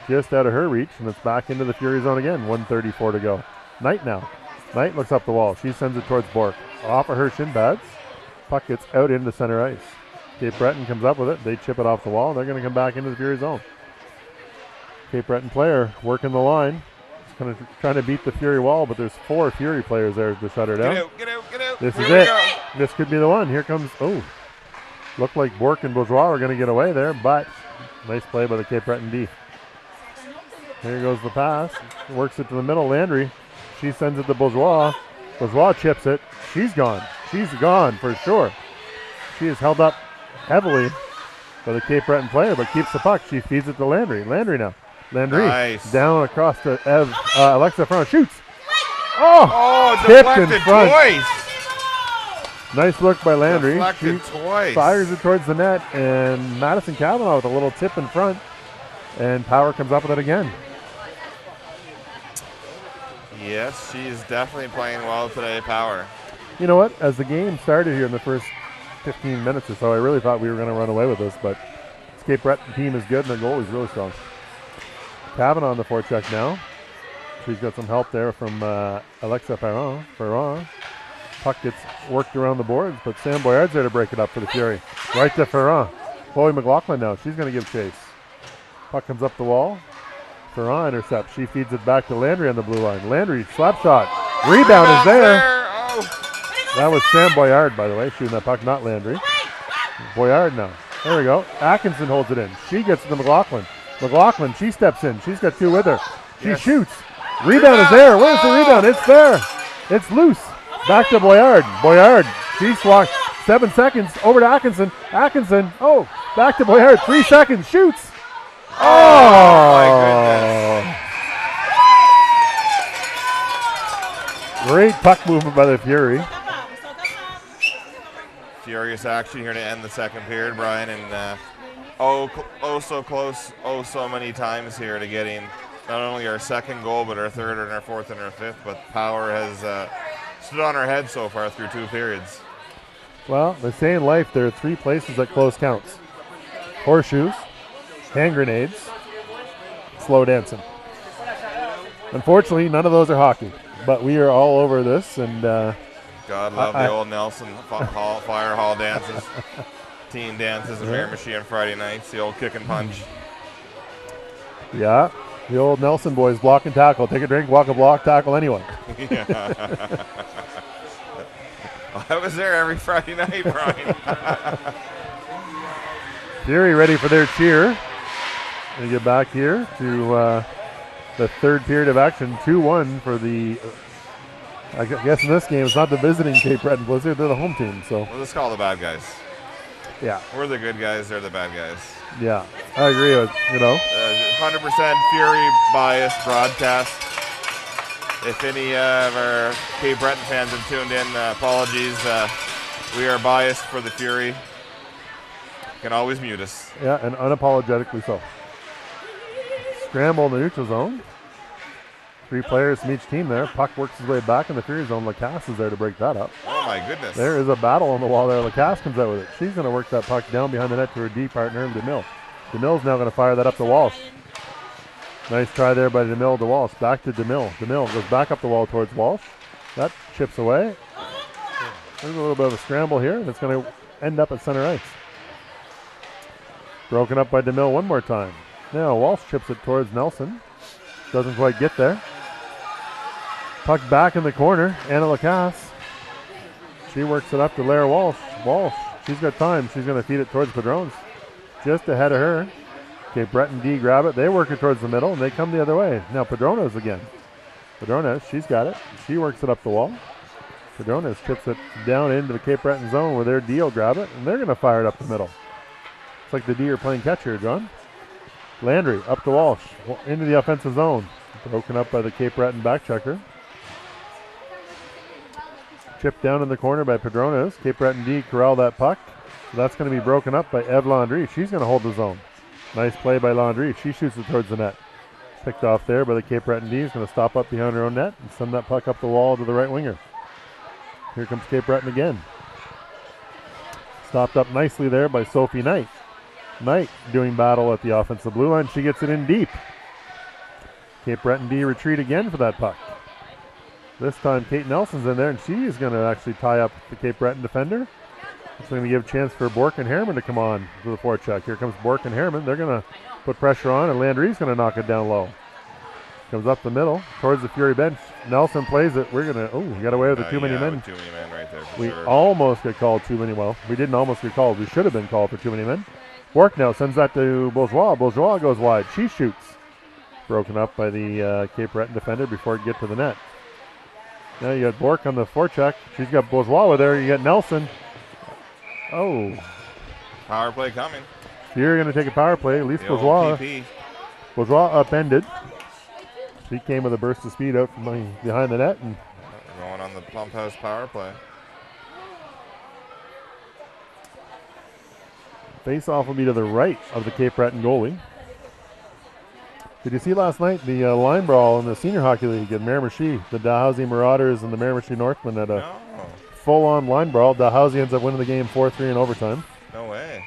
Just out of her reach, and it's back into the Fury zone again. 1:34 to go. Knight now. Knight looks up the wall. She sends it towards Bork. Off of her shin pads. Puck gets out into center ice. Cape Breton comes up with it. They chip it off the wall. They're going to come back into the Fury zone. Cape Breton player working the line. Kind of trying to beat the Fury wall, but there's 4 Fury players there to shut her down. Get out. This is it. This could be the one. Here comes, looked like Bork and Bourgeois were going to get away there, but nice play by the Cape Breton D. Here goes the pass. Works it to the middle. Landry. She sends it to Bourgeois. Bourgeois chips it. She's gone. She's gone for sure. She is held up heavily by the Cape Breton player, but keeps the puck. She feeds it to Landry. Landry now. Landry down across to Alexa front. Shoots. Oh, deflected in front. twice. Nice look by Landry. Deflected twice. Fires it towards the net, and Madison Cavanaugh with a little tip in front, and Power comes up with it again. Yes, she's definitely playing well today, Power. You know what? As the game started here in the first 15 minutes or so, I really thought we were going to run away with this, but this Cape Breton team is good, and their goalie's really strong. Kavanaugh on the forecheck now. She's got some help there from Alexa Ferrand. Puck gets worked around the boards, but Sam Boyard's there to break it up for the Fury. Right to Ferrand. Chloe McLaughlin now. She's going to give chase. Puck comes up the wall. Ferrand intercepts. She feeds it back to Landry on the blue line. Landry, slap shot. Rebound is there. Oh. That was Sam Boyard, by the way, shooting that puck, not Landry. Boyard now. There we go. Atkinson holds it in. She gets it to McLaughlin. McLaughlin, she steps in. She's got two with her. She shoots. Rebound is there. Where's the rebound? It's there. It's loose. Back to Boyard. Boyard, she swats 7 seconds over to Atkinson. Atkinson, back to Boyard. 3 seconds. Shoots. Oh my goodness. Great puck movement by the Fury. Furious action here to end the second period, Brian, and so close, so many times here to getting not only our second goal, but our third and our fourth and our fifth. But Power has stood on her head so far through 2 periods. Well, they say in life there are 3 places that close counts: horseshoes, hand grenades, slow dancing. Unfortunately, none of those are hockey, but we are all over this, and God love the old Nelson Fire Hall dances, teen dances, and Bear Machine Friday nights, the old kick and punch. Yeah, the old Nelson boys, block and tackle. Take a drink, walk a block, tackle anyone. I was there every Friday night, Brian. Fury ready for their cheer. They get back here to the third period of action. 2-1 for the, I guess in this game, it's not the visiting Cape Breton Blizzard, they're the home team. So We'll just call the bad guys. Yeah. We're the good guys, they're the bad guys. Yeah, I agree with, 100% Fury biased broadcast. If any of our Cape Breton fans have tuned in, apologies. We are biased for the Fury. You can always mute us. Yeah, and unapologetically so. Scramble in the neutral zone. 3 players from each team there. Puck works his way back in the Fury zone. Lacasse is there to break that up. Oh my goodness. There is a battle on the wall there. Lacasse comes out with it. She's going to work that puck down behind the net to her D partner, DeMille. DeMille's now going to fire that up to Walsh. Nice try there by DeMille to Walsh. Back to DeMille. DeMille goes back up the wall towards Walsh. That chips away. There's a little bit of a scramble here, and it's going to end up at center ice. Broken up by DeMille one more time. Now Walsh chips it towards Nelson. Doesn't quite get there. Puck back in the corner. Anna Lacasse. She works it up to Lara Walsh. Walsh, she's got time. She's going to feed it towards Padrones. Just ahead of her. Okay, Brett and D grab it. They work it towards the middle, and they come the other way. Now Padrones again. Padrones, she's got it. She works it up the wall. Padrones chips it down into the Cape Breton zone where their D will grab it, and they're going to fire it up the middle. It's like the D are playing catch here, John. Landry up to Walsh, into the offensive zone. Broken up by the Cape Breton back checker. Chipped down in the corner by Padrones. Cape Breton D corral that puck. So that's going to be broken up by Eve Landry. She's going to hold the zone. Nice play by Landry. She shoots it towards the net. Picked off there by the Cape Breton D. Is going to stop up behind her own net and send that puck up the wall to the right winger. Here comes Cape Breton again. Stopped up nicely there by Sophie Knight. Knight doing battle at the offensive blue line. She gets it in deep. Cape Breton D retreat again for that puck. This time Kate Nelson's in there, and she is going to actually tie up the Cape Breton defender. It's going to give a chance for Bork and Harriman to come on to the forecheck. Here comes Bork and Harriman. They're going to put pressure on, and Landry's going to knock it down low. Comes up the middle towards the Fury bench. Nelson plays it. We're going to, we got away with the too many men. Too many men right there. We almost get called too many. Well, we didn't almost get called. We should have been called for too many men. Bork now sends that to Bourgeois. Bourgeois goes wide. She shoots. Broken up by the Cape Breton defender before it get to the net. Now you got Bork on the forecheck. She's got Bourgeois with her. You got Nelson. Oh. Power play coming. You're going to take a power play. At least The Bourgeois. old PP. Bourgeois upended. She came with a burst of speed out from behind the net. And We're going on the pump house power play. Face-off will be to the right of the Cape Breton goalie. Did you see last night the line brawl in the Senior Hockey League in Miramichi? The Dalhousie Marauders and the Miramichi Northmen had a full-on line brawl. Dalhousie ends up winning the game 4-3 in overtime. No way.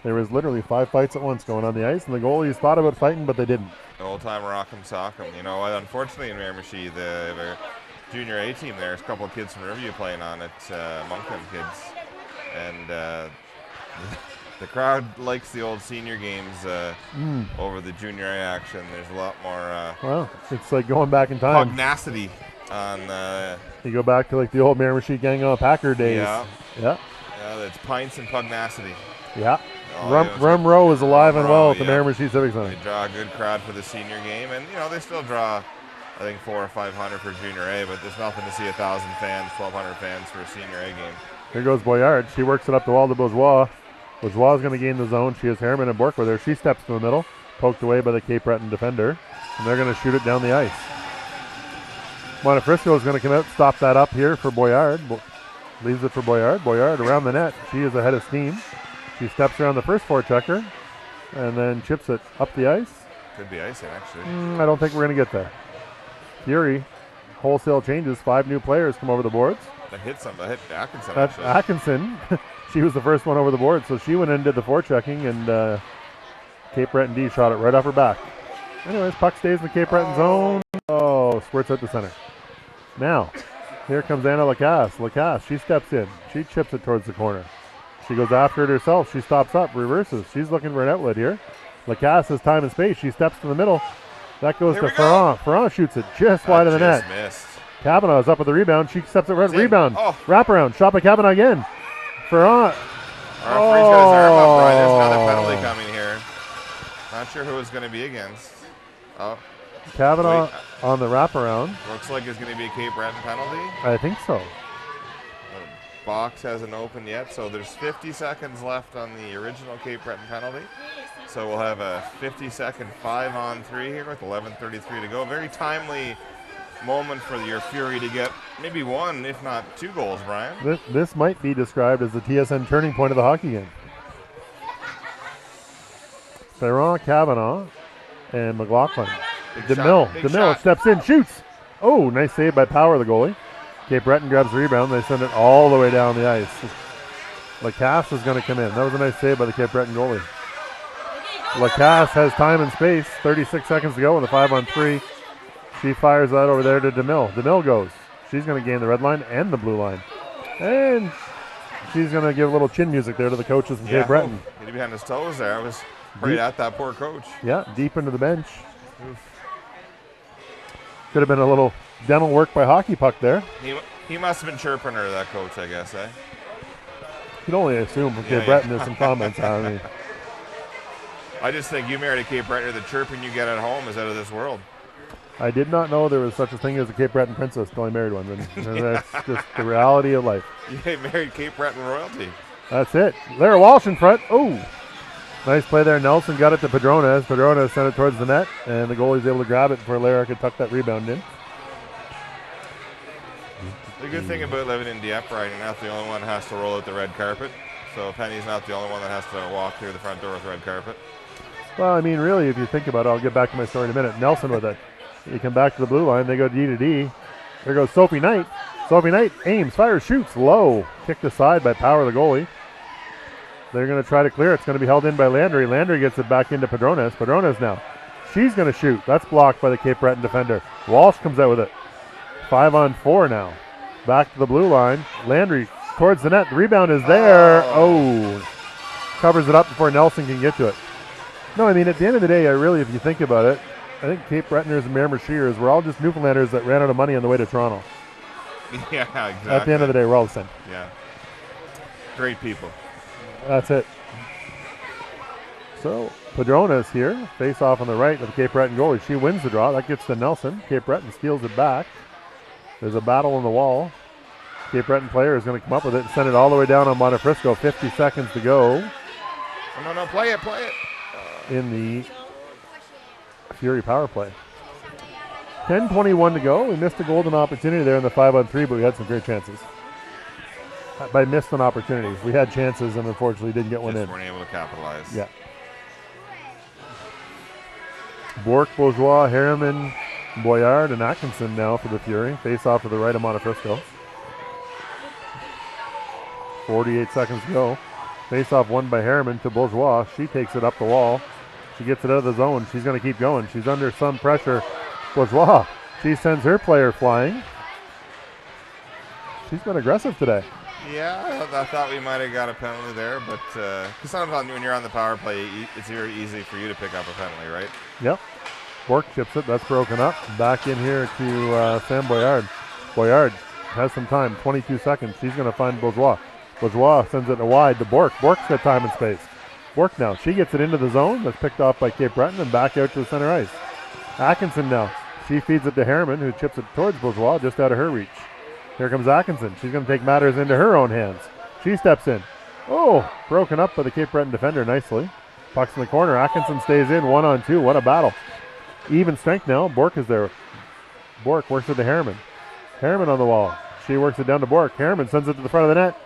There was literally 5 fights at once going on the ice, and the goalies thought about fighting, but they didn't. The old-time Rock'em Sock'em. You know, unfortunately in Miramichi, the junior A team there, there's a couple of kids from Riverview playing on it, Moncton kids. And the crowd likes the old senior games over the junior A action. There's a lot more well, it's like going back in time. pugnacity on you go back to like the old Miramichi Gang on Packer days. Yeah, it's pints and pugnacity. Yeah. Rum Row is alive and well at the Miramichi Civic Center. They draw a good crowd for the senior game, and you know they still draw, I think 400 or 500 for junior A, but there's nothing to see 1,000 fans, 1,200 fans for a senior A game. Here goes Boyard. She works it up the wall to Bourgeois. Bourgeois is going to gain the zone. She has Harriman and Bork with her. She steps to the middle, poked away by the Cape Breton defender, and they're going to shoot it down the ice. Montefrisco is going to come out, stop that up here for Boyard. Leaves it for Boyard. Boyard around the net. She is ahead of steam. She steps around the first forechecker and then chips it up the ice. Could be icing, actually. I don't think we're going to get there. Fury, wholesale changes. 5 new players come over the boards. That hit Atkinson. That's Atkinson. She was the first one over the board, so she went in and did the forechecking, and Cape Breton D shot it right off her back. Anyways, puck stays in the Cape Breton zone. Oh, squirts out the center. Now, here comes Anna Lacasse. Lacasse, she steps in. She chips it towards the corner. She goes after it herself. She stops up, reverses. She's looking for an outlet here. Lacasse has time and space. She steps to the middle. That goes to Ferrand. Ferrand shoots it just wide of the net. Missed. Kavanaugh is up with the rebound. She steps it right. Rebound. Oh. Wraparound. Shot by Kavanaugh again. Ferrand. Referee's got his arm up, Brian. There's another penalty coming here. Not sure who it's going to be against. Oh. Kavanaugh on the wraparound. Looks like it's going to be a Cape Breton penalty. I think so. The box hasn't opened yet, so there's 50 seconds left on the original Cape Breton penalty. So we'll have a 50-second 5-on-3 here with 11:33 to go. Very timely moment for your Fury to get maybe 1, if not 2 goals, Brian. This might be described as the TSN turning point of the hockey game. Ferrand, Kavanaugh, and McLaughlin. DeMille steps in, shoots. Oh, nice save by Power, the goalie. Cape Breton grabs the rebound. They send it all the way down the ice. Lacasse is going to come in. That was a nice save by the Cape Breton goalie. Lacasse has time and space. 36 seconds to go with a 5-on-3. She fires that over there to DeMille. DeMille goes. She's going to gain the red line and the blue line. And she's going to give a little chin music there to the coaches from Cape Breton. Hit it behind his toes there. I was right at that poor coach. Yeah, deep into the bench. Oof. Could have been a little dental work by hockey puck there. He must have been chirping her, that coach, I guess, eh? You can only assume from Cape Breton there's some comments. I mean, I just think you married a Cape Breton, the chirping you get at home is out of this world. I did not know there was such a thing as a Cape Breton princess until I married one. And that's just the reality of life. You married Cape Breton royalty. That's it. Lara Walsh in front. Oh, nice play there. Nelson got it to Padrones. Padrones sent it towards the net, and the goalie's able to grab it before Lara could tuck that rebound in. The good thing about living in Dieppe, right, you're not the only one that has to roll out the red carpet. So Penny's not the only one that has to walk through the front door with red carpet. Well, I mean, really, if you think about it, I'll get back to my story in a minute. Nelson with it. You come back to the blue line. They go D to D. There goes Sophie Knight. Sophie Knight aims, fires, shoots, low. Kicked aside by Power, the goalie. They're going to try to clear. It's going to be held in by Landry. Landry gets it back into Padrones. Padrones now. She's going to shoot. That's blocked by the Cape Breton defender. Walsh comes out with it. 5-on-4 now. Back to the blue line. Landry towards the net. The rebound is there. Oh. Covers it up before Nelson can get to it. No, I mean, at the end of the day, if you think about it, I think Cape Bretoners and Miramichiers, we're all just Newfoundlanders that ran out of money on the way to Toronto. Yeah, exactly. At the end of the day, we're all the same. Yeah. Great people. That's it. So, Padrones here, face off on the right of the Cape Breton goalie. She wins the draw. That gets to Nelson. Cape Breton steals it back. There's a battle on the wall. Cape Breton player is going to come up with it and send it all the way down on Montefrisco. 50 seconds to go. No, play it. In the Fury power play. 10:21 to go. We missed a golden opportunity there in the 5-on-3, but we had some great chances. by missed an opportunity. We had chances and unfortunately didn't get one in. Weren't able to capitalize. Yeah. Bork, Bourgeois, Harriman, Boyard, and Atkinson now for the Fury. Face off to the right of Montefrisco. 48 seconds to go. Face off won by Harriman to Bourgeois. She takes it up the wall. She gets it out of the zone. She's going to keep going. She's under some pressure. Bourgeois. She sends her player flying. She's been aggressive today. Yeah, I thought we might have got a penalty there, but sometimes when you're on the power play, it's very easy for you to pick up a penalty, right? Yep. Bork chips it. That's broken up. Back in here to Sam Boyard. Boyard has some time. 22 seconds. She's going to find Bourgeois. Bourgeois sends it wide to Bork. Bork's got time and space. Bork now. She gets it into the zone. That's picked off by Cape Breton and back out to the center ice. Atkinson now. She feeds it to Harriman, who chips it towards Bourgeois, just out of her reach. Here comes Atkinson. She's going to take matters into her own hands. She steps in. Oh, broken up by the Cape Breton defender nicely. Puck's in the corner. Atkinson stays in 1-on-2. What a battle. Even strength now. Bork is there. Bork works it to Harriman. Harriman on the wall. She works it down to Bork. Harriman sends it to the front of the net.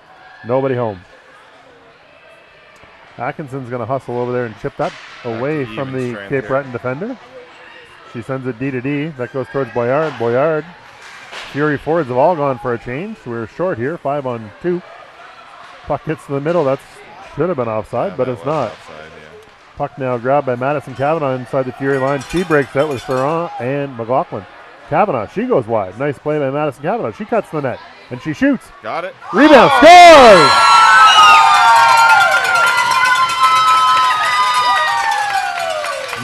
Nobody home. Atkinson's going to hustle over there and chip that away from the Cape Breton defender. She sends it D to D. That goes towards Boyard. Boyard. Fury forwards have all gone for a change. We're short here, 5-on-2. Puck hits to the middle. That should have been offside, but it's not. Offside, yeah. Puck now grabbed by Madison Cavanaugh inside the Fury line. She breaks out with Ferrand and McLaughlin. Cavanaugh, she goes wide. Nice play by Madison Cavanaugh. She cuts the net, and she shoots. Got it. Rebound, scores!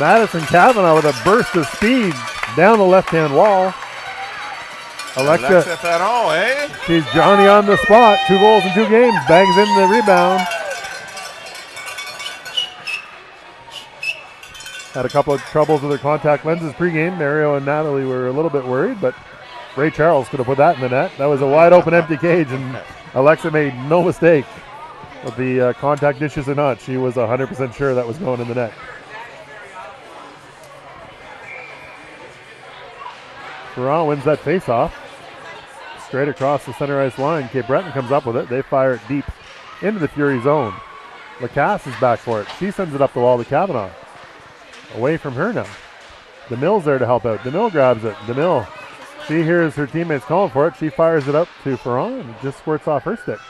Madison Cavanaugh with a burst of speed down the left-hand wall. Alexa Ferrand, eh? She's Johnny on the spot. 2 goals in 2 games. Bangs in the rebound. Had a couple of troubles with her contact lenses pregame. Mario and Natalie were a little bit worried, but Ray Charles could have put that in the net. That was a wide open empty cage, and Alexa made no mistake. With the contact dishes or not, she was 100% sure that was going in the net. Ferrand wins that face-off. Straight across the center ice line. Cape Breton comes up with it. They fire it deep into the Fury zone. Lacasse is back for it. She sends it up the wall to Cavanaugh. Away from her now. DeMille's there to help out. DeMille grabs it. DeMille, she hears her teammates calling for it. She fires it up to Ferrand and it just squirts off her stick.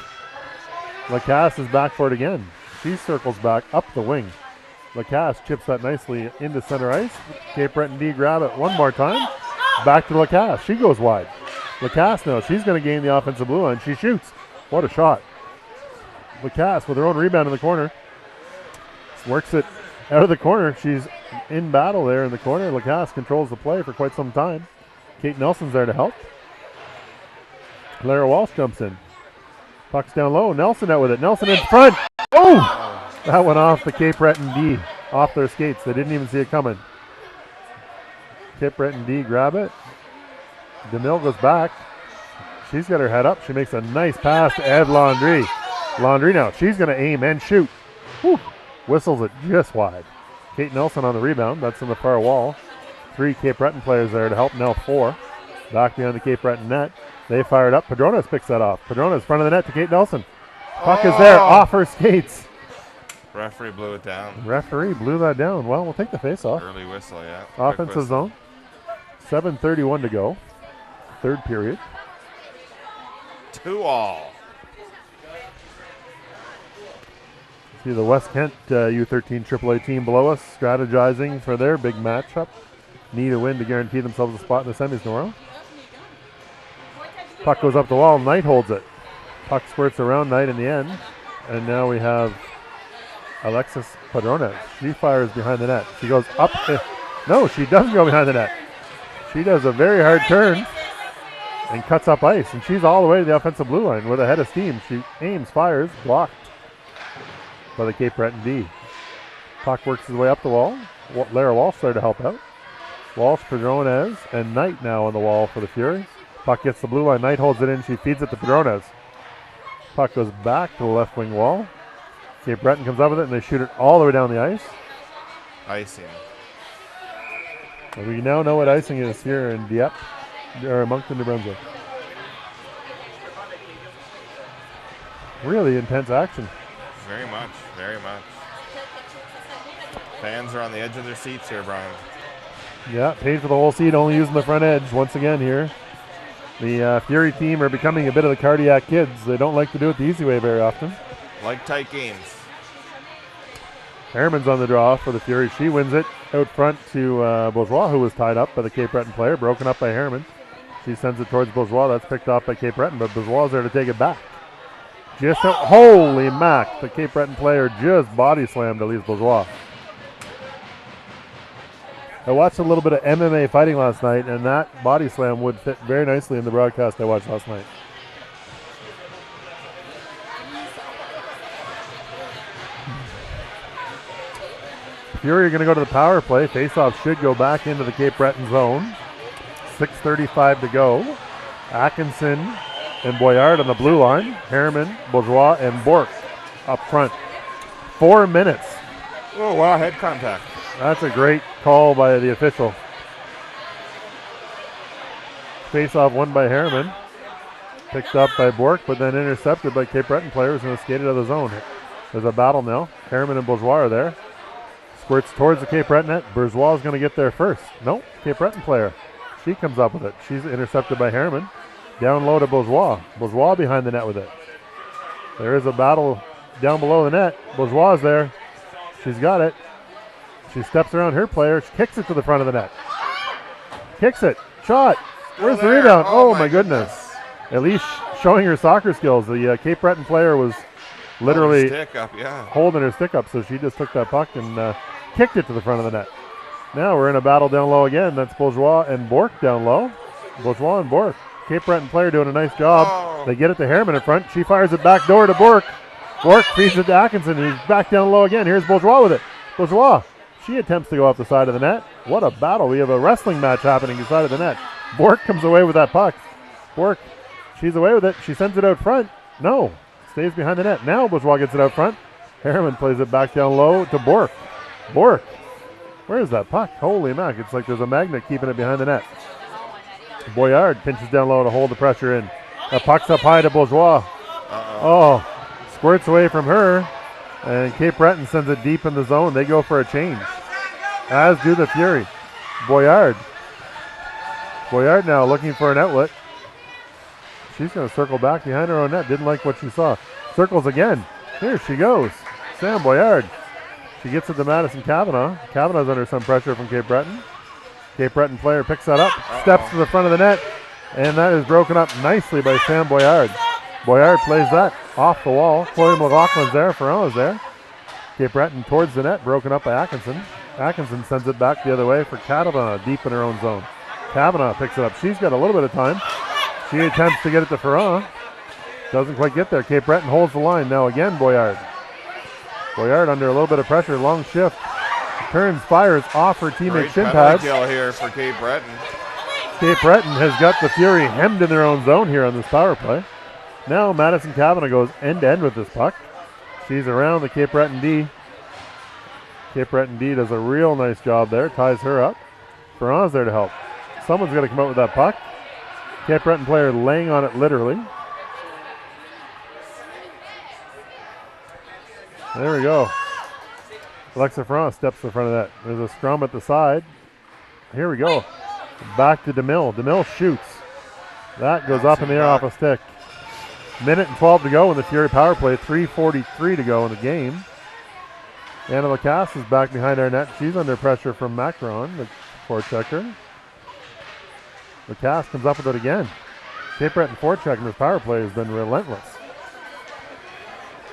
Lacasse is back for it again. She circles back up the wing. Lacasse chips that nicely into center ice. Cape Breton D grab it one more time. Back to Lacasse. She goes wide. Lacasse now, she's going to gain the offensive blue line. She shoots. What a shot. Lacasse with her own rebound in the corner. Works it out of the corner. She's in battle there in the corner. Lacasse controls the play for quite some time. Kate Nelson's there to help. Lara Walsh jumps in. Puck's down low. Nelson out with it. Nelson in front. Oh! That went off the Cape Breton D. Off their skates. They didn't even see it coming. Cape Breton D grab it. DeMille goes back. She's got her head up. She makes a nice pass to Ed Landry. Landry now. She's going to aim and shoot. Whew. Whistles it just wide. Kate Nelson on the rebound. That's in the far wall. 3 Cape Breton players there to help. Now 4. Back behind the Cape Breton net. They fire it up. Padronas picks that off. Padronas front of the net to Kate Nelson. Puck is there off her skates. Referee blew it down. Referee blew that down. Well, we'll take the face off. Early whistle, yeah. Offensive zone. 7:31 to go. 3rd period. 2-all. See the West Kent U13 AAA team below us strategizing for their big matchup. Need a win to guarantee themselves a spot in the semis tomorrow. Puck goes up the wall. Knight holds it. Puck squirts around Knight in the end. And now we have Alexis Padronas. She fires behind the net. She goes up. No, she doesn't go behind the net. She does a very hard turn and cuts up ice. And she's all the way to the offensive blue line with a head of steam. She aims, fires, blocked by the Cape Breton D. Puck works his way up the wall. Lara Walsh there to help out. Walsh, Padronas, and Knight now on the wall for the Fury. Puck gets the blue line. Knight holds it in. She feeds it to Padronas. Puck goes back to the left wing wall. Cape Breton comes up with it, and they shoot it all the way down the ice. Icing. And we now know what icing is here in Dieppe, or Moncton, New Brunswick. Really intense action. Very much, very much. Fans are on the edge of their seats here, Brian. Yeah, paid for the whole seat, only using the front edge once again here. The Fury team are becoming a bit of the cardiac kids. They don't like to do it the easy way very often. Like tight games. Harriman's on the draw for the Fury. She wins it out front to Bourgeois, who was tied up by the Cape Breton player, broken up by Harriman. She sends it towards Bourgeois. That's picked off by Cape Breton, but Bourgeois is there to take it back. Holy mac, the Cape Breton player just body slammed Elise Bourgeois. I watched a little bit of MMA fighting last night, and that body slam would fit very nicely in the broadcast I watched last night. Fury are going to go to the power play. Faceoff should go back into the Cape Breton zone. 6:35 to go. Atkinson and Boyard on the blue line. Harriman, Bourgeois, and Bork up front. 4 minutes. Oh, wow, head contact. That's a great call by the official. Face-off won by Harriman. Picked up by Bork, but then intercepted by Cape Breton players and skated out of the zone. There's a battle now. Harriman and Bourgeois are there. Squirts towards the Cape Breton net. Bourgeois is going to get there first. Nope, Cape Breton player. She comes up with it. She's intercepted by Harriman. Down low to Bourgeois. Bourgeois behind the net with it. There is a battle down below the net. Bourgeois is there. She's got it. She steps around her player. She kicks it to the front of the net. Kicks it. Shot. Where's the rebound? Oh my goodness. At least showing her soccer skills. The Cape Breton player was literally holding her stick up, so she just took that puck and kicked it to the front of the net. Now we're in a battle down low again. That's Bourgeois and Bork down low. Bourgeois and Bork. Cape Breton player doing a nice job. Oh. They get it to Harriman in front. She fires it back door to Bork. Bork feeds it to Atkinson. He's back down low again. Here's Bourgeois with it. Bourgeois. She attempts to go off the side of the net. What a battle. We have a wrestling match happening inside of the net. Bork comes away with that puck. Bork, she's away with it. She sends it out front. No. Stays behind the net. Now Bourgeois gets it out front. Harriman plays it back down low to Bork. Bork. Where is that puck? Holy mac. It's like there's a magnet keeping it behind the net. Boyard pinches down low to hold the pressure in. That puck's up high to Bourgeois. Oh, squirts away from her. And Cape Breton sends it deep in the zone. They go for a change. As do the Fury. Boyard. Boyard now looking for an outlet. She's going to circle back behind her own net. Didn't like what she saw. Circles again. Here she goes. Sam Boyard. She gets it to Madison Kavanaugh. Kavanaugh's under some pressure from Cape Breton. Cape Breton player picks that up. Steps to the front of the net. And that is broken up nicely by Sam Boyard. Boyard plays that off the wall. Chloe McLaughlin's there. Ferrand's there. Cape Breton towards the net. Broken up by Atkinson. Atkinson sends it back the other way for Kavanaugh deep in her own zone. Kavanaugh picks it up. She's got a little bit of time. She attempts to get it to Ferrand. Doesn't quite get there. Cape Breton holds the line. Now again Boyard. Boyard under a little bit of pressure. Long shift. Turns, fires off her teammate shin pads. Kill here for Cape Breton. Cape Breton has got the Fury hemmed in their own zone here on this power play. Now Madison Kavanaugh goes end-to-end with this puck. She's around the Cape Breton D. Cape Breton D does a real nice job there. Ties her up. Ferrand's there to help. Someone's got to come out with that puck. Cape Breton player laying on it literally. There we go. Alexa Ferrand steps to the front of that. There's a scrum at the side. Here we go. Back to DeMille. DeMille shoots. That goes up in the air off a stick. Minute and 12 to go in the Fury power play. 3:43 to go in the game. Anna Lacasse is back behind our net. She's under pressure from Macron, the forechecker. Lacasse comes up with it again. Cape Breton forecheck in this power play has been relentless.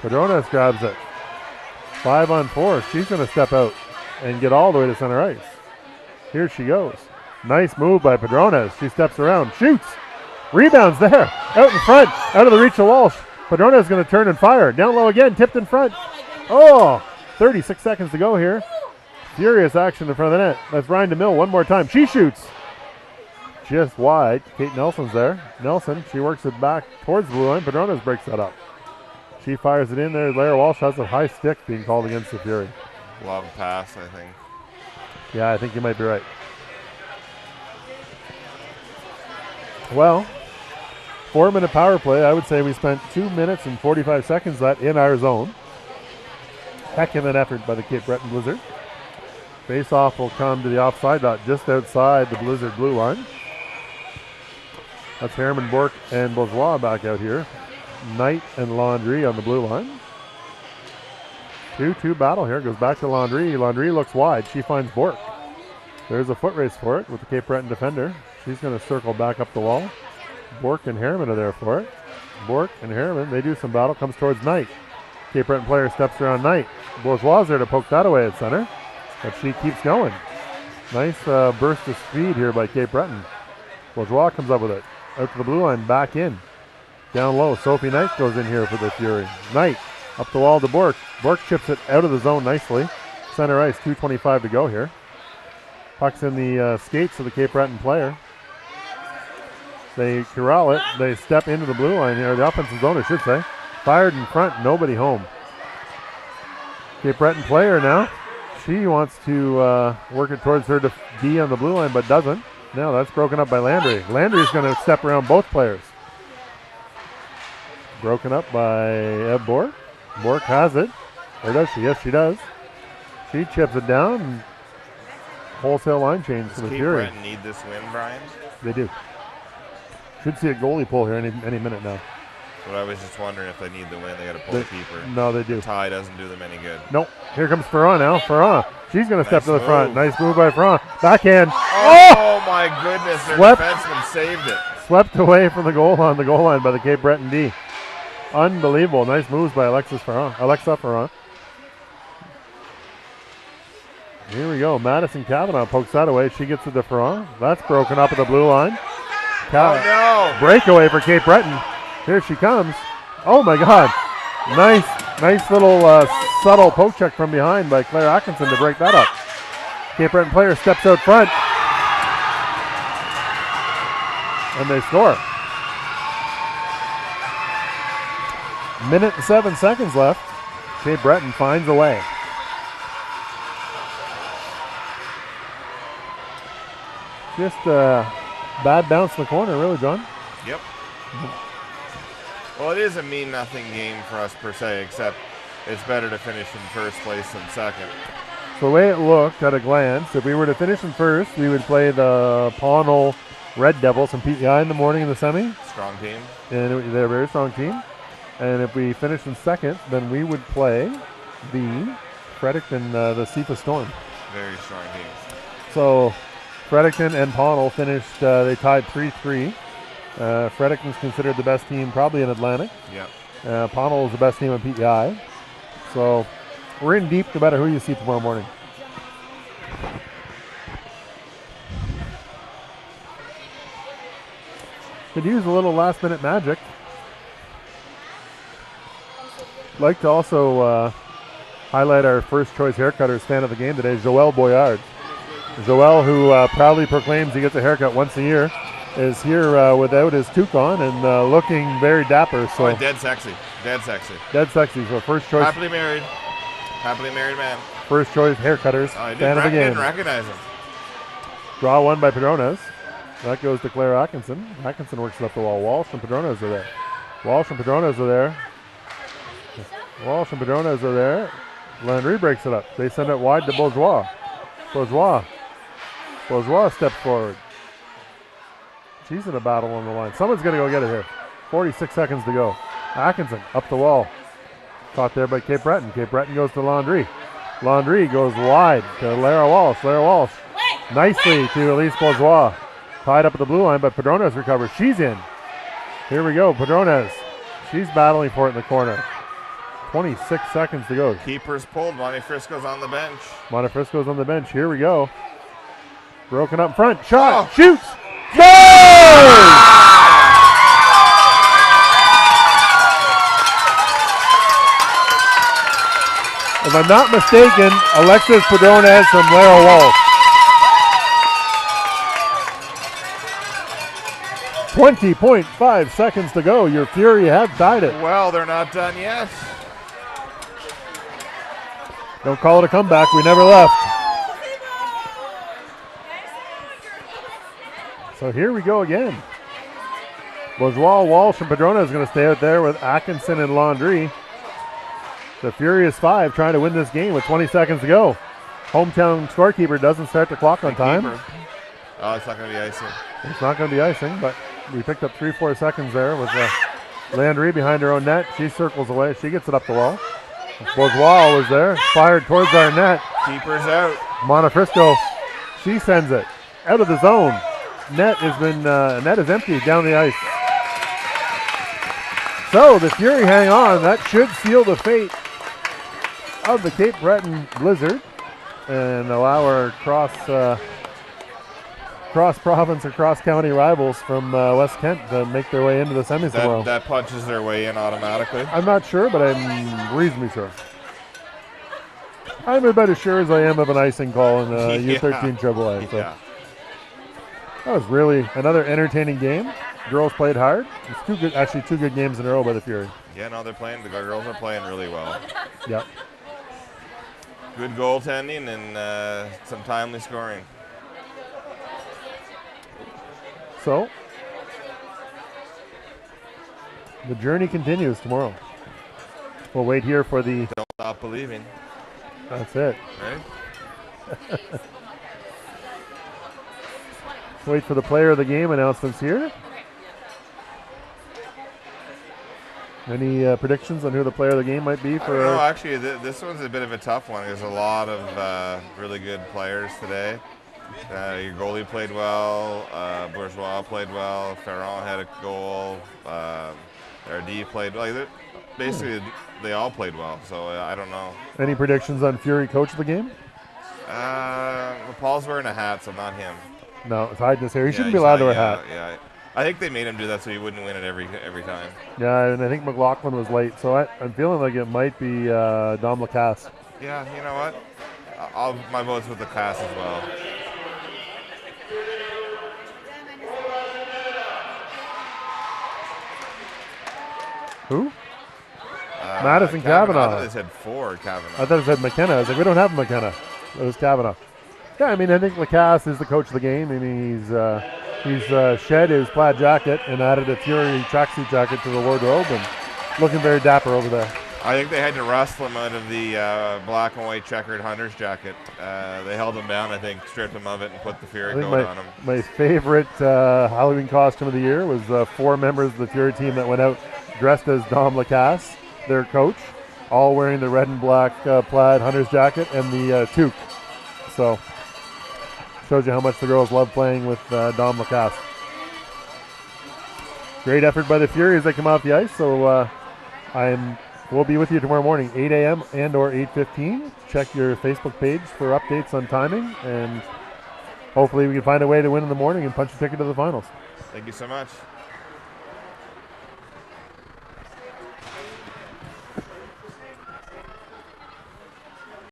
Padrones grabs it. 5-on-4. She's going to step out and get all the way to center ice. Here she goes. Nice move by Padrones. She steps around, shoots. Rebounds there. Out in front. Out of the reach of Walsh. Padrones is going to turn and fire. Down low again. Tipped in front. Oh, 36 seconds to go here. Furious action in front of the net. That's Ryan DeMille one more time. She shoots. Just wide. Kate Nelson's there. Nelson, she works it back towards the blue line. Padrones breaks that up. She fires it in there. Lara Walsh has a high stick being called against the Fury. Long pass, I think. Yeah, I think you might be right. Well, 4-minute power play. I would say we spent 2 minutes and 45 seconds of that in our zone. Heck of an effort by the Cape Breton Blizzard. Face-off will come to the offside dot just outside the Blizzard blue line. That's Harriman, Bork, and Bourgeois back out here. Knight and Landry on the blue line. 2-2 battle here. Goes back to Landry. Landry looks wide. She finds Bork. There's a foot race for it with the Cape Breton defender. She's going to circle back up the wall. Bork and Harriman are there for it. Bork and Harriman, they do some battle. Comes towards Knight. Cape Breton player steps around Knight. Bourgeois there to poke that away at center. But she keeps going. Nice burst of speed here by Cape Breton. Bourgeois comes up with it. Out to the blue line, back in. Down low, Sophie Knight goes in here for the Fury. Knight up the wall to Bork. Bork chips it out of the zone nicely. Center ice, 2:25 to go here. Puck's in the skates of the Cape Breton player. They corral it. They step into the blue line here, the offensive zone, I should say. Fired in front, nobody home. Cape Breton player now. She wants to work it towards her D on the blue line, but doesn't. Now that's broken up by Landry. Landry's going to step around both players. Broken up by Eb Bork. Bork has it. Or does she? Yes, she does. She chips it down. Wholesale line change for the Fury. Does Cape Breton need this win, Brian? They do. Should see a goalie pull here any minute now. But I was just wondering if they need the win, they got to pull the keeper. No, they do. The tie doesn't do them any good. Nope. Here comes Ferrand now. Ferrand. She's going to step to the front. Nice move by Ferrand. Backhand. Oh my goodness, their defenseman saved it. Swept away from the goal line by the Cape Breton D. Unbelievable. Nice moves by Alexa Ferrand. Here we go. Madison Cavanaugh pokes that away. She gets it to Ferrand. That's broken up at the blue line. Oh no. Breakaway for Cape Breton. Here she comes. Oh my God. Nice little subtle poke check from behind by Claire Atkinson to break that up. Cape Breton player steps out front. And they score. Minute and 7 seconds left. Cape Breton finds a way. Just a bad bounce in the corner, really, John. Yep. Well, it is a mean-nothing game for us per se, except it's better to finish in first place than second. So the way it looked at a glance, if we were to finish in first, we would play the Pownal Red Devils from PEI in the morning in the semi. Strong team. And they're a very strong team. And if we finish in second, then we would play the Fredericton, the Seafa Storm. Very strong team. So Fredericton and Pownal finished, they tied 3-3. Fredericton's considered the best team probably in Atlantic. Yep. Pownal is the best team in PEI. So we're in deep no matter who you see tomorrow morning. Could use a little last minute magic. Like to also highlight our first choice haircutters fan of the game today, Joel Boyard. Joel, who proudly proclaims he gets a haircut once a year, is here without his toque on and looking very dapper. So oh, dead sexy. Dead sexy. Dead sexy. So first choice. Happily married. Happily married man. First choice haircutters fan of the game. Didn't recognize him. Draw one by Padrones. That goes to Claire Atkinson. Atkinson works it up the wall. Walsh and Padrones are there. Walsh and Padrones are there. Walsh and Padrones are there. Landry breaks it up. They send it wide to Bourgeois. Bourgeois steps forward. She's in a battle on the line. Someone's going to go get it here. 46 seconds to go. Atkinson up the wall. Caught there by Cape Breton. Cape Breton goes to Landry. Landry goes wide to Lara Walsh. Lara Walsh nicely to Elise Bourgeois. Tied up at the blue line, but Padrones recovers. She's in. Here we go. Padrones. She's battling for it in the corner. 26 seconds to go. Keeper's pulled. Monte Frisco's on the bench. Monte Frisco's on the bench. Here we go. Broken up front. Shot. Oh. Shoots. Scores! If I'm not mistaken, Alexis Padrones from Lara Walsh. 20.5 seconds to go. Your Fury have tied it. Well, they're not done yet. Don't call it a comeback. We never left. So here we go again. Bourgeois, Walsh, and Padrona is going to stay out there with Atkinson and Laundrie. The Furious 5 trying to win this game with 20 seconds to go. Hometown scorekeeper doesn't start the clock on time. Oh, it's not going to be icing. It's not going to be icing, but we picked up 3-4 seconds there with Landry behind her own net. She circles away. She gets it up the wall. Bourgeois was there, fired towards our net. Keeper's out. Montefrisco, she sends it out of the zone. Net is empty down the ice. So the Fury hang on. That should seal the fate of the Cape Breton Blizzard and allow our cross-province or cross-county rivals from West Kent to make their way into the semis tomorrow. That punches their way in automatically. I'm not sure, but I'm reasonably sure. I'm about as sure as I am of an icing call in U13AAA. So. Yeah. That was really another entertaining game. Girls played hard. It's two good games in a row by the Fury. Yeah, no, the girls are playing really well. Yep. Good goaltending and some timely scoring. So, the journey continues tomorrow. We'll wait here for the... Don't stop believing. That's it. Right? Wait for the player of the game announcements here. Any predictions on who the player of the game might be for? No, actually, this one's a bit of a tough one. There's a lot of really good players today. Your goalie played well. Bourgeois played well. Ferrand had a goal. RD played well. Basically, they all played well. So I don't know. Any predictions on Fury coach of the game? Paul's wearing a hat, so not him. No, it's hiding his hair. He shouldn't be allowed to wear a hat. Yeah, I think they made him do that so he wouldn't win it every time. Yeah, and I think McLaughlin was late, so I'm feeling like it might be Dom Lacasse. Yeah, you know what? My vote's with Lacasse as well. Who? Madison Cavanaugh. I thought they said for Cavanaugh. I thought it said McKenna. I was like, we don't have McKenna. It was Cavanaugh. Yeah, I mean, I think Lacasse is the coach of the game. I mean, he's shed his plaid jacket and added a Fury tracksuit jacket to the wardrobe and looking very dapper over there. I think they had to rustle him out of the black and white checkered hunter's jacket. They held him down, I think, stripped him of it and put the Fury coat on him. My favorite Halloween costume of the year was 4 members of the Fury team that went out dressed as Dom Lacasse, their coach, all wearing the red and black plaid hunter's jacket and the toque. So, shows you how much the girls love playing with Dom Lacasse. Great effort by the Fury as they come off the ice. So we'll be with you tomorrow morning, 8 a.m. and or 8:15. Check your Facebook page for updates on timing, and hopefully we can find a way to win in the morning and punch a ticket to the finals. Thank you so much.